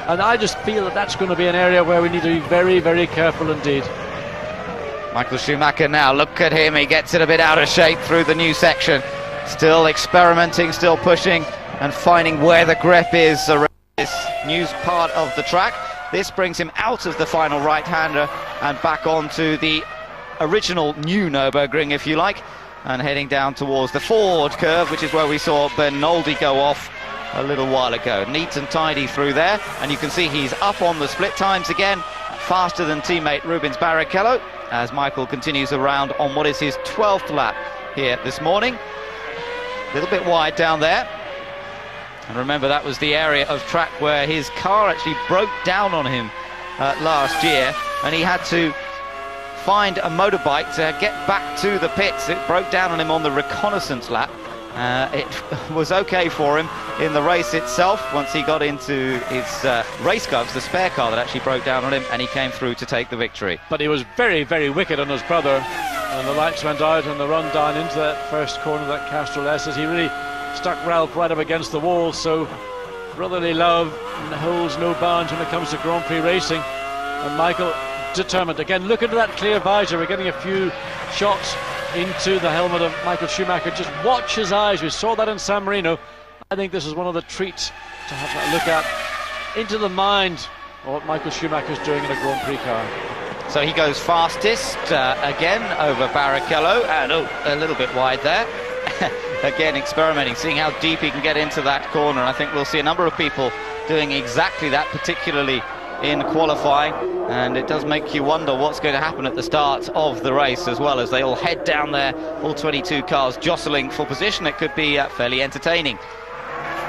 And I just feel that that's going to be an area where we need to be very, very careful indeed. Michael Schumacher now, look at him, he gets it a bit out of shape through the new section. Still experimenting, still pushing and finding where the grip is around this new part of the track. This brings him out of the final right-hander and back onto the original new Nürburgring, if you like, and heading down towards the Ford curve, which is where we saw Bernoldi go off a little while ago. Neat and tidy through there, and you can see he's up on the split times again, faster than teammate Rubens Barrichello, as Michael continues around on what is his 12th lap here this morning. A little bit wide down there. And remember, that was the area of track where his car actually broke down on him last year, and he had to find a motorbike to get back to the pits. It broke down on him on the reconnaissance lap. It was okay for him in the race itself once he got into his race car. It was the spare car that actually broke down on him, and he came through to take the victory. But he was very, very wicked on his brother, and the lights went out on the run down into that first corner of that Castrol S as he really stuck Ralph right up against the wall. So brotherly love holds no bounds when it comes to Grand Prix racing, and Michael determined. Again, look into that clear visor. We're getting a few shots into the helmet of Michael Schumacher. Just watch his eyes. We saw that in San Marino. I think this is one of the treats to have a look at into the mind of what Michael Schumacher is doing in a Grand Prix car. So he goes fastest again over Barrichello, and a little bit wide there. Again experimenting, seeing how deep he can get into that corner. And I think we'll see a number of people doing exactly that, particularly in qualifying, and it does make you wonder what's going to happen at the start of the race, as well as they all head down there, all 22 cars jostling for position. It could be fairly entertaining.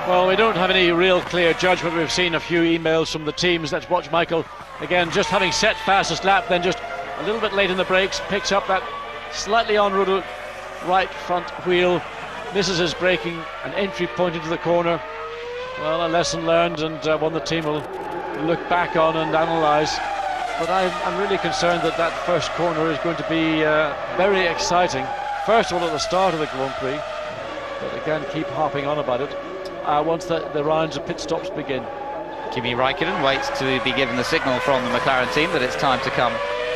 Well, we don't have any real clear judgment. We've seen a few emails from the teams. Let's watch Michael again, just having set fastest lap, then just a little bit late in the brakes, picks up that slightly en route right front wheel, misses his braking, an entry point into the corner. Well, a lesson learned, and one the team will look back on and analyse. But I'm really concerned that that first corner is going to be very exciting. First of all, at the start of the Grand Prix, but again, keep harping on about it once the rounds of pit stops begin. Kimi Raikkonen waits to be given the signal from the McLaren team that it's time to come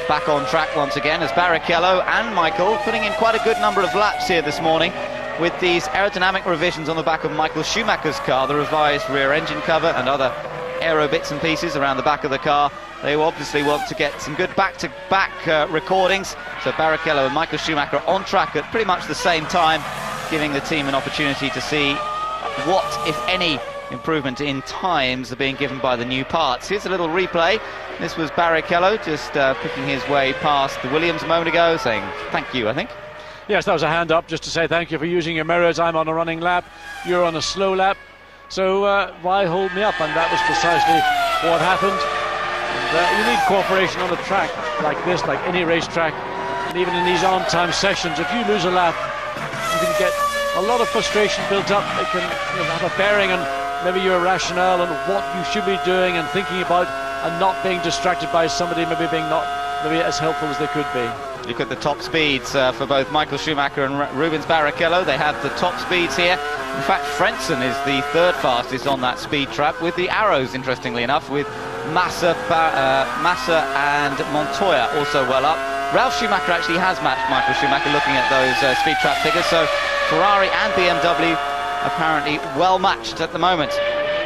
back on track once again, as Barrichello and Michael putting in quite a good number of laps here this morning with these aerodynamic revisions on the back of Michael Schumacher's car, the revised rear engine cover and other aero bits and pieces around the back of the car. They obviously want to get some good back-to-back recordings. So Barrichello and Michael Schumacher on track at pretty much the same time, giving the team an opportunity to see what, if any, improvement in times are being given by the new parts. Here's a little replay. This was Barrichello just picking his way past the Williams a moment ago, saying thank you, I think. Yes, that was a hand up just to say thank you for using your mirrors. I'm on a running lap, you're on a slow lap, so why hold me up? And that was precisely what happened. And, you need cooperation on a track like this, like any racetrack, and even in these on-time sessions. If you lose a lap, you can get a lot of frustration built up. It can have a bearing on maybe your rationale and what you should be doing and thinking about, and not being distracted by somebody maybe being not maybe as helpful as they could be. Look at the top speeds for both Michael Schumacher and Rubens Barrichello. They have the top speeds here. In fact, Frentzen is the third fastest on that speed trap, with the arrows, interestingly enough, with Massa and Montoya also well up. Ralf Schumacher actually has matched Michael Schumacher, looking at those speed trap figures. So Ferrari and BMW apparently well matched at the moment.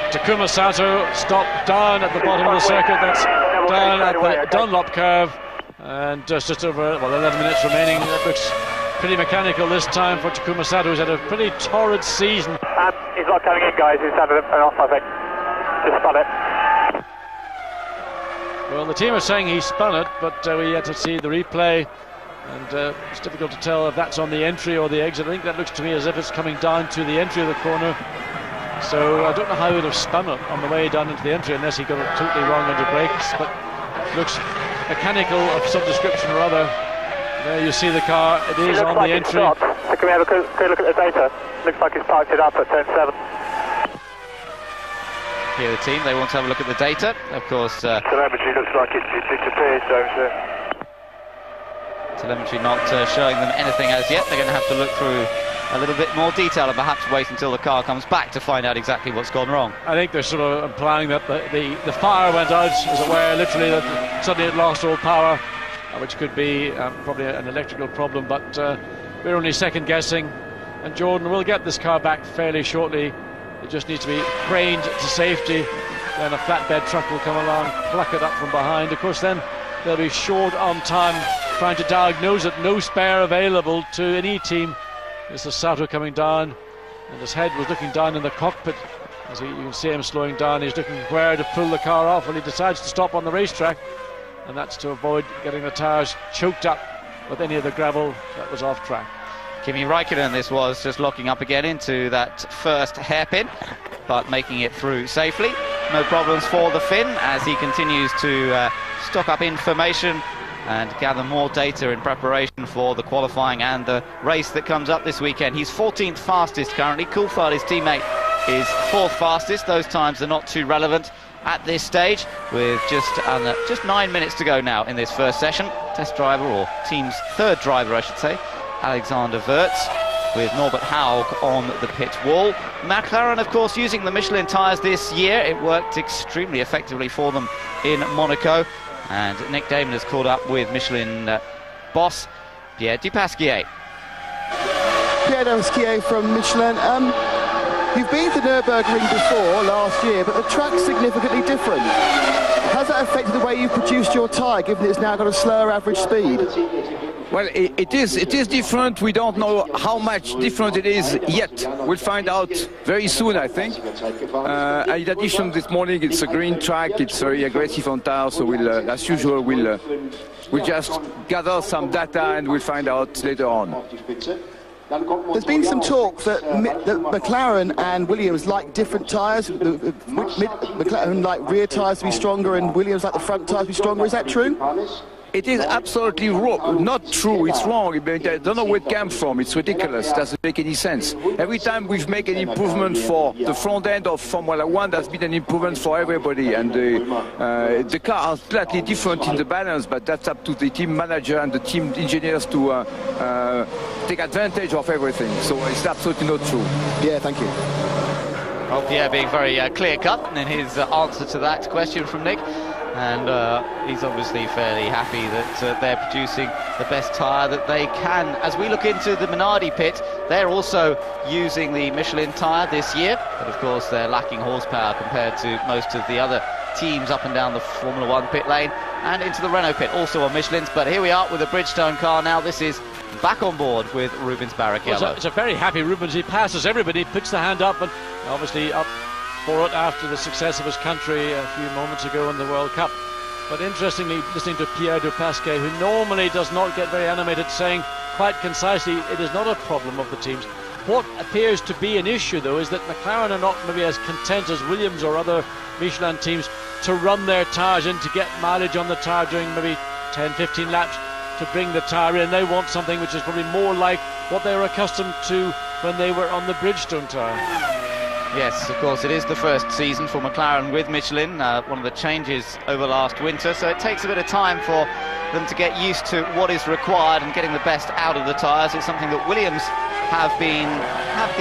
Takuma Sato stopped down at the bottom of the circuit. That's down at the Dunlop curve, and just over 11 minutes remaining. That looks pretty mechanical this time for Takuma Sato, who's had a pretty torrid season. He's not coming in, guys. He's had an off, I think. Just spun it. Well, the team are saying he spun it, but we yet to see the replay, and it's difficult to tell if that's on the entry or the exit. I think that looks to me as if it's coming down to the entry of the corner. So I don't know how he would have spun it on the way down into the entry, unless he got it totally wrong under brakes, but it looks mechanical of some description or other. There you see the car, it is on the entry. So can we have a quick look at the data? Looks like he's parked it up at turn 7. Here the team, they want to have a look at the data. Of course, telemetry looks like it disappeared, so telemetry not showing them anything as yet. They're going to have to look through a little bit more detail and perhaps wait until the car comes back to find out exactly what's gone wrong. I think they're sort of implying that the fire went out, as it were, literally, that suddenly it lost all power, which could be probably an electrical problem, but we're only second guessing, and Jordan will get this car back fairly shortly. It just needs to be craned to safety, then a flatbed truck will come along, pluck it up from behind. Of course, then they'll be short on time trying to diagnose it. No spare available to any team. This is Sato coming down, and his head was looking down in the cockpit. As you can see him slowing down, he's looking where to pull the car off, and he decides to stop on the racetrack, and that's to avoid getting the tyres choked up with any of the gravel that was off track. Kimi Raikkonen, this was just locking up again into that first hairpin, but making it through safely. No problems for the Finn as he continues to stock up information and gather more data in preparation for the qualifying and the race that comes up this weekend. He's 14th fastest currently. Coulthard, his teammate, is 4th fastest. Those times are not too relevant at this stage, with just 9 minutes to go now in this first session. Test driver, or team's third driver I should say, Alexander Wirtz, with Norbert Haug on the pit wall. McLaren, of course, using the Michelin tyres this year. It worked extremely effectively for them in Monaco. And Nick Damon has caught up with Michelin boss Pierre Dupasquier. Pierre from Michelin. You've been to Nürburgring before last year, but the track's significantly different. Has that affected the way you've produced your tyre, given it's now got a slower average speed? Well, it is different. We don't know how much different it is yet. We'll find out very soon, I think. And in addition, this morning it's a green track. It's very aggressive on tires, so we'll, as usual, we'll just gather some data and we'll find out later on. There's been some talk that McLaren and Williams like different tyres. McLaren like rear tyres to be stronger and Williams like the front tyres to be stronger. Is that true? It is absolutely wrong. Not true, it's wrong. I don't know where it came from. It's ridiculous. It doesn't make any sense. Every time we've made an improvement for the front end of Formula 1, there's been an improvement for everybody. And the cars are slightly different in the balance, but that's up to the team manager and the team engineers to take advantage of everything. So it's absolutely not true. Yeah, thank you. Well, Pierre being very clear-cut in his answer to that question from Nick. And he's obviously fairly happy that they're producing the best tyre that they can. As we look into the Minardi pit, they're also using the Michelin tyre this year, but of course they're lacking horsepower compared to most of the other teams up and down the Formula 1 pit lane, and into the Renault pit, also on Michelin's. But here we are with a Bridgestone car now. This is back on board with Rubens Barrichello. Well, it's a very happy Rubens. He passes everybody, puts the hand up, and obviously up for it after the success of his country a few moments ago in the World Cup. But interestingly, listening to Pierre Dupasquier, who normally does not get very animated, saying quite concisely it is not a problem of the teams. What appears to be an issue, though, is that McLaren are not maybe as content as Williams or other Michelin teams to run their tyres in, to get mileage on the tyre during maybe 10-15 laps to bring the tyre in. They want something which is probably more like what they were accustomed to when they were on the Bridgestone tyre. Yes, of course, it is the first season for McLaren with Michelin, one of the changes over last winter, so it takes a bit of time for them to get used to what is required and getting the best out of the tyres. It's something that Williams have the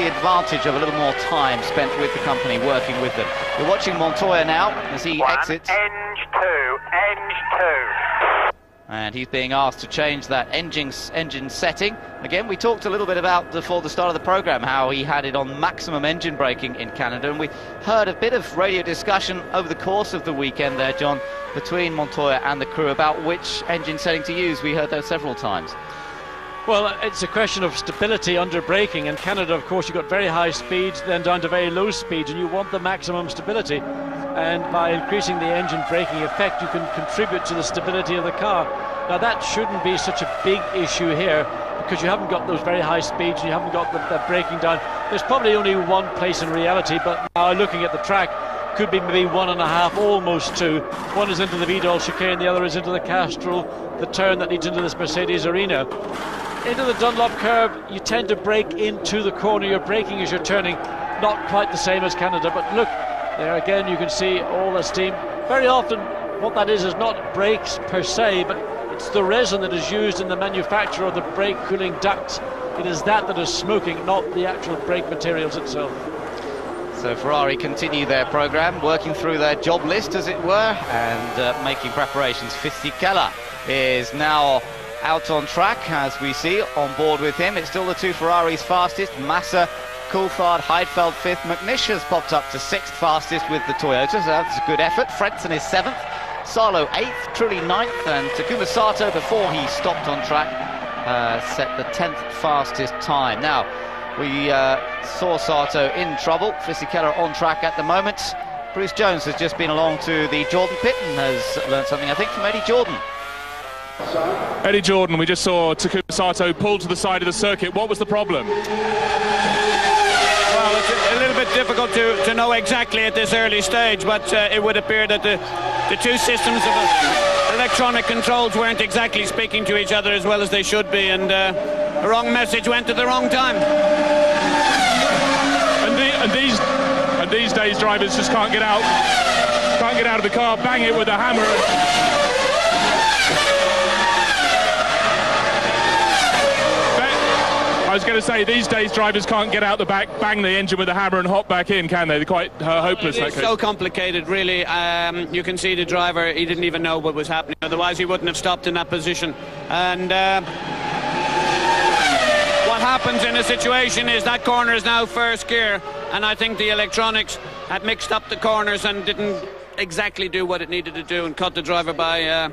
advantage of a little more time spent with the company, working with them. We're watching Montoya now as he exits. Eng 2. And he's being asked to change that engine setting. Again, we talked a little bit about, before the start of the programme, how he had it on maximum engine braking in Canada, and we heard a bit of radio discussion over the course of the weekend there, John, between Montoya and the crew about which engine setting to use. We heard those several times. Well, it's a question of stability under braking. In Canada, of course, you've got very high speeds, then down to very low speeds, and you want the maximum stability. And by increasing the engine braking effect, you can contribute to the stability of the car. Now, that shouldn't be such a big issue here, because you haven't got those very high speeds, and you haven't got the braking down. There's probably only one place in reality, but now looking at the track, could be maybe 1.5, almost 2. One is into the Vidal chicane, the other is into the Castrol, the turn that leads into this Mercedes arena. Into the Dunlop curve, you tend to brake into the corner. You're braking as you're turning, not quite the same as Canada, but look, there again you can see all the steam. Very often what that is not brakes per se, but it's the resin that is used in the manufacture of the brake cooling ducts. It is that is smoking, not the actual brake materials itself. So Ferrari continue their programme, working through their job list, as it were, and making preparations. Fisichella is now out on track, as we see, on board with him. It's still the two Ferraris fastest. Massa, Coulthard, Heidfeld 5th. McNish has popped up to 6th fastest with the Toyota, so that's a good effort. Frentzen is 7th. Salo 8th, Trulli 9th, and Takuma Sato, before he stopped on track, set the 10th fastest time. Now, we saw Sato in trouble. Fisichella on track at the moment. Bruce Jones has just been along to the Jordan pit and has learned something, I think, from Eddie Jordan. Eddie Jordan, we just saw Takuma Sato pull to the side of the circuit. What was the problem? Well, it's a little bit difficult to know exactly at this early stage, but it would appear that the two systems of electronic controls weren't exactly speaking to each other as well as they should be, and the wrong message went at the wrong time. And these days drivers just can't get out of the car, bang it with a hammer. I was going to say, these days drivers can't get out the back, bang the engine with a hammer and hop back in, can they? They're quite hopeless. It's so complicated, really. You can see the driver, he didn't even know what was happening. Otherwise, he wouldn't have stopped in that position. And what happens in a situation is that corner is now first gear, and I think the electronics had mixed up the corners and didn't exactly do what it needed to do and caught the driver by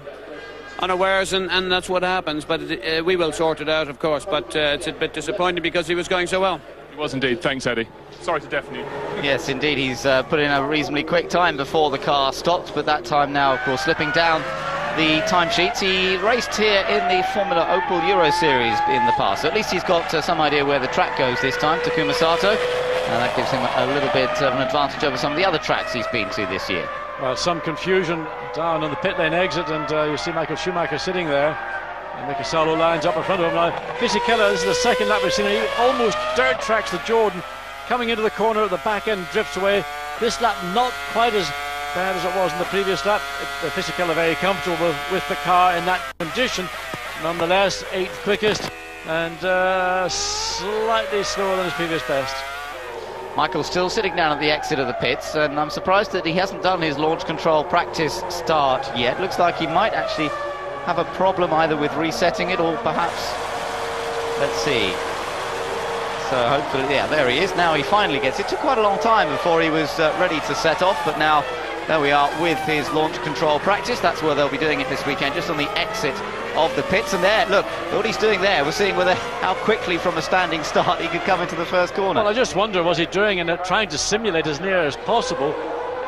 unawares, and that's what happens. But we will sort it out, of course, but it's a bit disappointing because he was going so well. It was indeed. Thanks, Eddie. Sorry to deafen you. Yes, indeed, he's put in a reasonably quick time before the car stopped, but that time now, of course, slipping down the timesheets. He raced here in the Formula Opel Euro Series in the past, so at least he's got some idea where the track goes this time, Takuma Sato, and that gives him a little bit of an advantage over some of the other tracks he's been to this year. Well, some confusion down on the pit lane exit, and you see Michael Schumacher sitting there, and Mika Salo lines up in front of him. Now, Fisichella, this is the second lap we've seen. He almost dirt tracks the Jordan, coming into the corner at the back end, drifts away. This lap not quite as bad as it was in the previous lap. Fisichella very comfortable with the car in that condition. Nonetheless, 8th quickest, and slightly slower than his previous best. Michael's still sitting down at the exit of the pits, and I'm surprised that he hasn't done his launch control practice start yet. Looks like he might actually have a problem either with resetting it or perhaps, let's see. So hopefully, yeah, there he is. Now he finally gets it. Took quite a long time before he was ready to set off, but now there we are with his launch control practice. That's where they'll be doing it this weekend, just on the exit of the pits. And there, look, what he's doing there, we're seeing how quickly from a standing start he could come into the first corner. Well, I just wonder, was he doing and trying to simulate as near as possible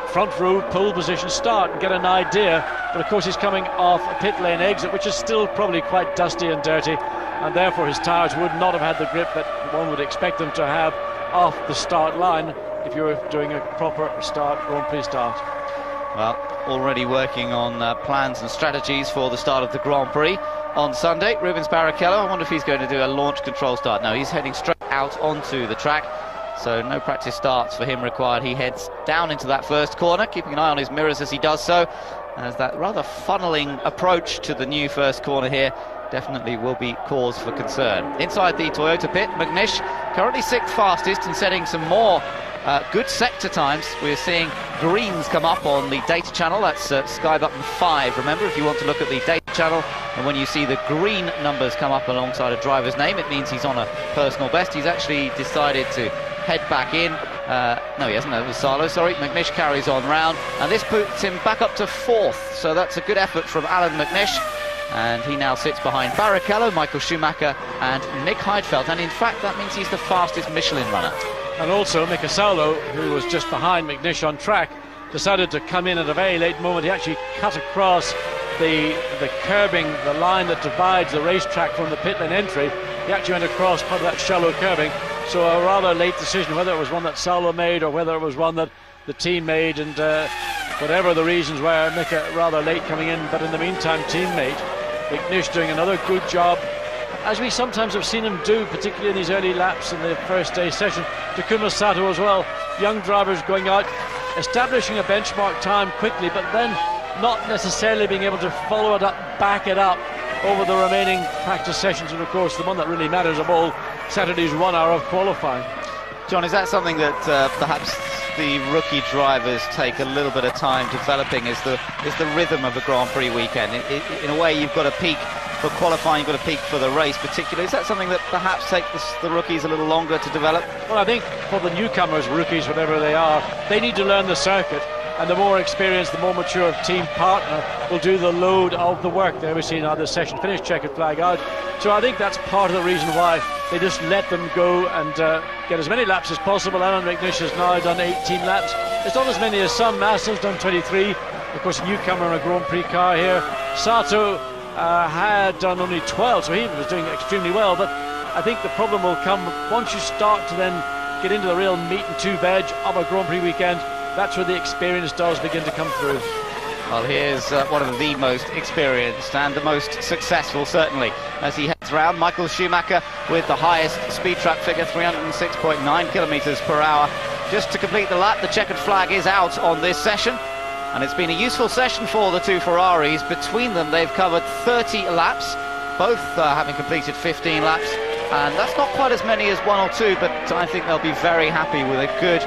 front row pole position start and get an idea, but of course he's coming off a pit lane exit, which is still probably quite dusty and dirty, and therefore his tyres would not have had the grip that one would expect them to have off the start line if you were doing a proper Grand Prix start. Well, already working on plans and strategies for the start of the Grand Prix on Sunday. Rubens Barrichello, I wonder if he's going to do a launch control start. No, he's heading straight out onto the track, so no practice starts for him required. He heads down into that first corner, keeping an eye on his mirrors as he does so, as that rather funneling approach to the new first corner here definitely will be cause for concern. Inside the Toyota pit, McNish currently 6th fastest and setting some more good sector times. We're seeing greens come up on the data channel. That's Sky Button 5. Remember, if you want to look at the data channel, and when you see the green numbers come up alongside a driver's name, it means he's on a personal best. He's actually decided to head back in. No, he hasn't. That was Salo, sorry. McNish carries on round, and this puts him back up to 4th. So that's a good effort from Alan McNish. And he now sits behind Barrichello, Michael Schumacher and Nick Heidfeld. And in fact, that means he's the fastest Michelin runner. And also Mika Salo, who was just behind McNish on track, decided to come in at a very late moment. He actually cut across the curbing, the line that divides the racetrack from the pit lane entry. He actually went across part of that shallow curbing. So a rather late decision, whether it was one that Salo made or whether it was one that the team made, and whatever the reasons were, Mika rather late coming in, but in the meantime teammate McNish doing another good job, as we sometimes have seen him do, particularly in these early laps in the first day session. Takuma Sato as well, young drivers going out, establishing a benchmark time quickly, but then not necessarily being able to follow it up, back it up over the remaining practice sessions, and of course the one that really matters of all, Saturday's 1 hour of qualifying. John, is that something that perhaps the rookie drivers take a little bit of time developing, is the rhythm of the Grand Prix weekend? In a way, you've got to peak for qualifying, you've got to peak for the race particularly. Is that something that perhaps takes the rookies a little longer to develop? Well, I think for the newcomers, rookies, whatever they are, they need to learn the circuit, and the more experienced, the more mature team partner will do the load of the work. There we see now the session finish, checkered flag out. So I think that's part of the reason why they just let them go and get as many laps as possible. Alan McNish has now done 18 laps. It's not as many as some. Massel's done 23. Of course, a newcomer in a Grand Prix car here. Sato had done only 12, so he was doing extremely well. But I think the problem will come once you start to then get into the real meat and two veg of a Grand Prix weekend. That's where the experience does begin to come through. Well, here's one of the most experienced and the most successful, certainly, as he heads round. Michael Schumacher with the highest speed trap figure, 306.9 kilometres per hour. Just to complete the lap, the checkered flag is out on this session, and it's been a useful session for the two Ferraris. Between them, they've covered 30 laps, both having completed 15 laps, and that's not quite as many as one or two, but I think they'll be very happy with a good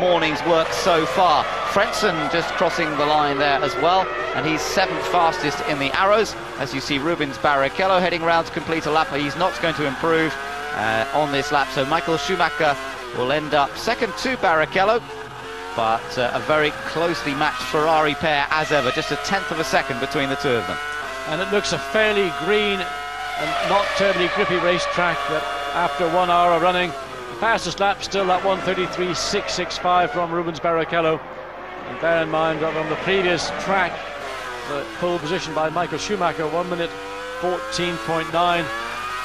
morning's work so far. Frentzen just crossing the line there as well, and he's 7th fastest in the arrows. As you see, Rubens Barrichello heading round to complete a lap. He's not going to improve, on this lap. So Michael Schumacher will end up second to Barrichello, but a very closely matched Ferrari pair as ever, just a tenth of a second between the two of them. And it looks a fairly green and not terribly grippy racetrack, that after 1 hour of running, the fastest lap still that 1:33.665 from Rubens Barrichello. And bear in mind that on the previous track, the pole position by Michael Schumacher, 1 minute 14.9.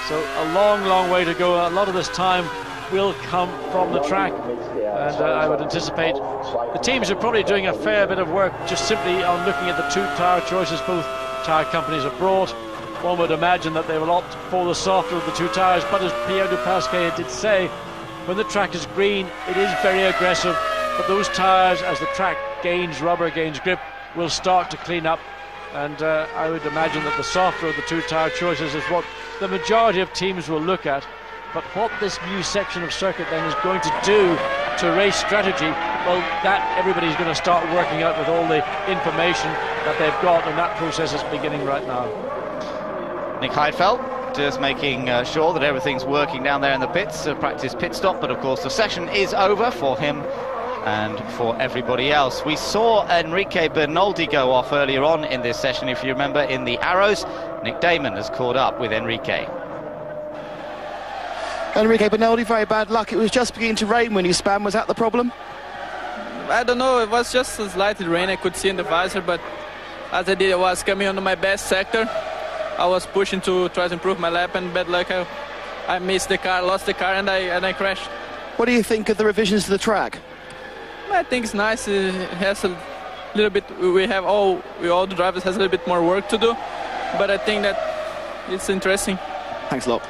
So a long way to go. A lot of this time will come from the track, and I would anticipate the teams are probably doing a fair bit of work just simply on looking at the two tyre choices both tyre companies have brought. One would imagine that they will opt for the softer of the two tyres, but as Pierre Dupasquier did say, when the track is green, it is very aggressive, but those tyres, as the track gains rubber, gains grip, will start to clean up, and I would imagine that the softer of the two tyre choices is what the majority of teams will look at. But what this new section of circuit then is going to do to race strategy, well, that everybody's going to start working out with all the information that they've got, and that process is beginning right now. Nick Heidfeld just making sure that everything's working down there in the pits, practice pit stop, but of course the session is over for him and for everybody else. We saw Enrique Bernoldi go off earlier on in this session, if you remember, in the Arrows. Nick Damon has caught up with Enrique. Enrique Bernoldi, very bad luck. It was just beginning to rain when you span. Was that the problem? I don't know, it was just a slight rain I could see in the visor, but as I did, I was coming on my best sector. I was pushing to try to improve my lap, and bad luck, I missed the car, lost the car, and I crashed. What do you think of the revisions to the track? I think it's nice. It has a little bit, all the drivers has a little bit more work to do, but I think that it's interesting. Thanks a lot.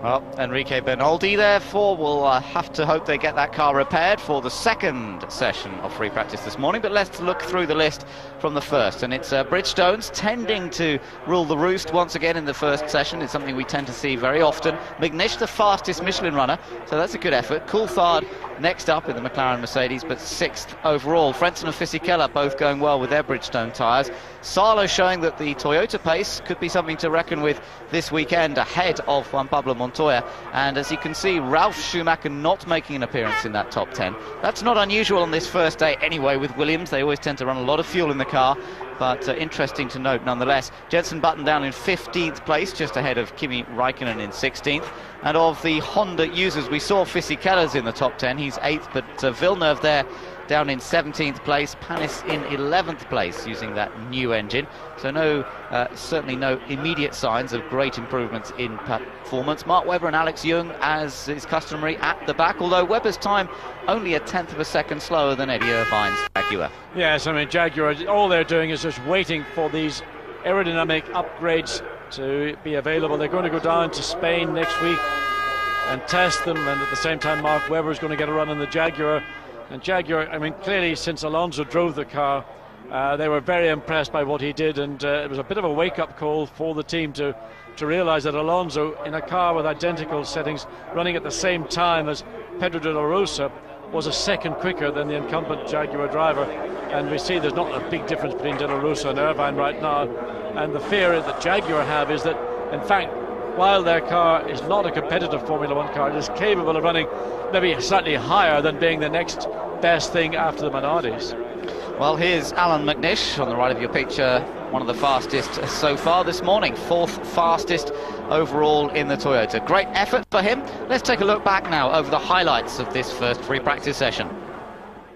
Well, Enrique Bernoldi, therefore, will have to hope they get that car repaired for the second session of free practice this morning. But let's look through the list from the first. And it's Bridgestones tending to rule the roost once again in the first session. It's something we tend to see very often. McNish, the fastest Michelin runner, so that's a good effort. Coulthard next up in the McLaren Mercedes, but sixth overall. Frentzen and Fisichella both going well with their Bridgestone tyres. Salo showing that the Toyota pace could be something to reckon with this weekend, ahead of Juan Pablo Montoya. And as you can see, Ralf Schumacher not making an appearance in that top 10. That's not unusual on this first day anyway with Williams. They always tend to run a lot of fuel in the car, but interesting to note nonetheless. Jenson Button down in 15th place, just ahead of Kimi Raikkonen in 16th. And of the Honda users, we saw Fisichella's in the top 10. He's 8th, but Villeneuve there down in 17th place, Panis in 11th place using that new engine. So certainly no immediate signs of great improvements in performance. Mark Webber and Alex Young, as is customary, at the back, although Webber's time only a tenth of a second slower than Eddie Irvine's Jaguar. Yes, I mean, Jaguar, all they're doing is just waiting for these aerodynamic upgrades to be available. They're going to go down to Spain next week and test them, and at the same time Mark Webber is going to get a run in the Jaguar. And Jaguar, I mean, clearly since Alonso drove the car, they were very impressed by what he did, and it was a bit of a wake-up call for the team to realise that Alonso, in a car with identical settings, running at the same time as Pedro de la Rosa, was a second quicker than the incumbent Jaguar driver. And we see there's not a big difference between de la Rosa and Irvine right now. And the fear that Jaguar have is that, in fact, while their car is not a competitive Formula One car, it is capable of running maybe slightly higher than being the next best thing after the Minardis. Well, here's Alan McNish on the right of your picture, one of the fastest so far this morning, 4th fastest overall in the Toyota. Great effort for him. Let's take a look back now over the highlights of this first free practice session.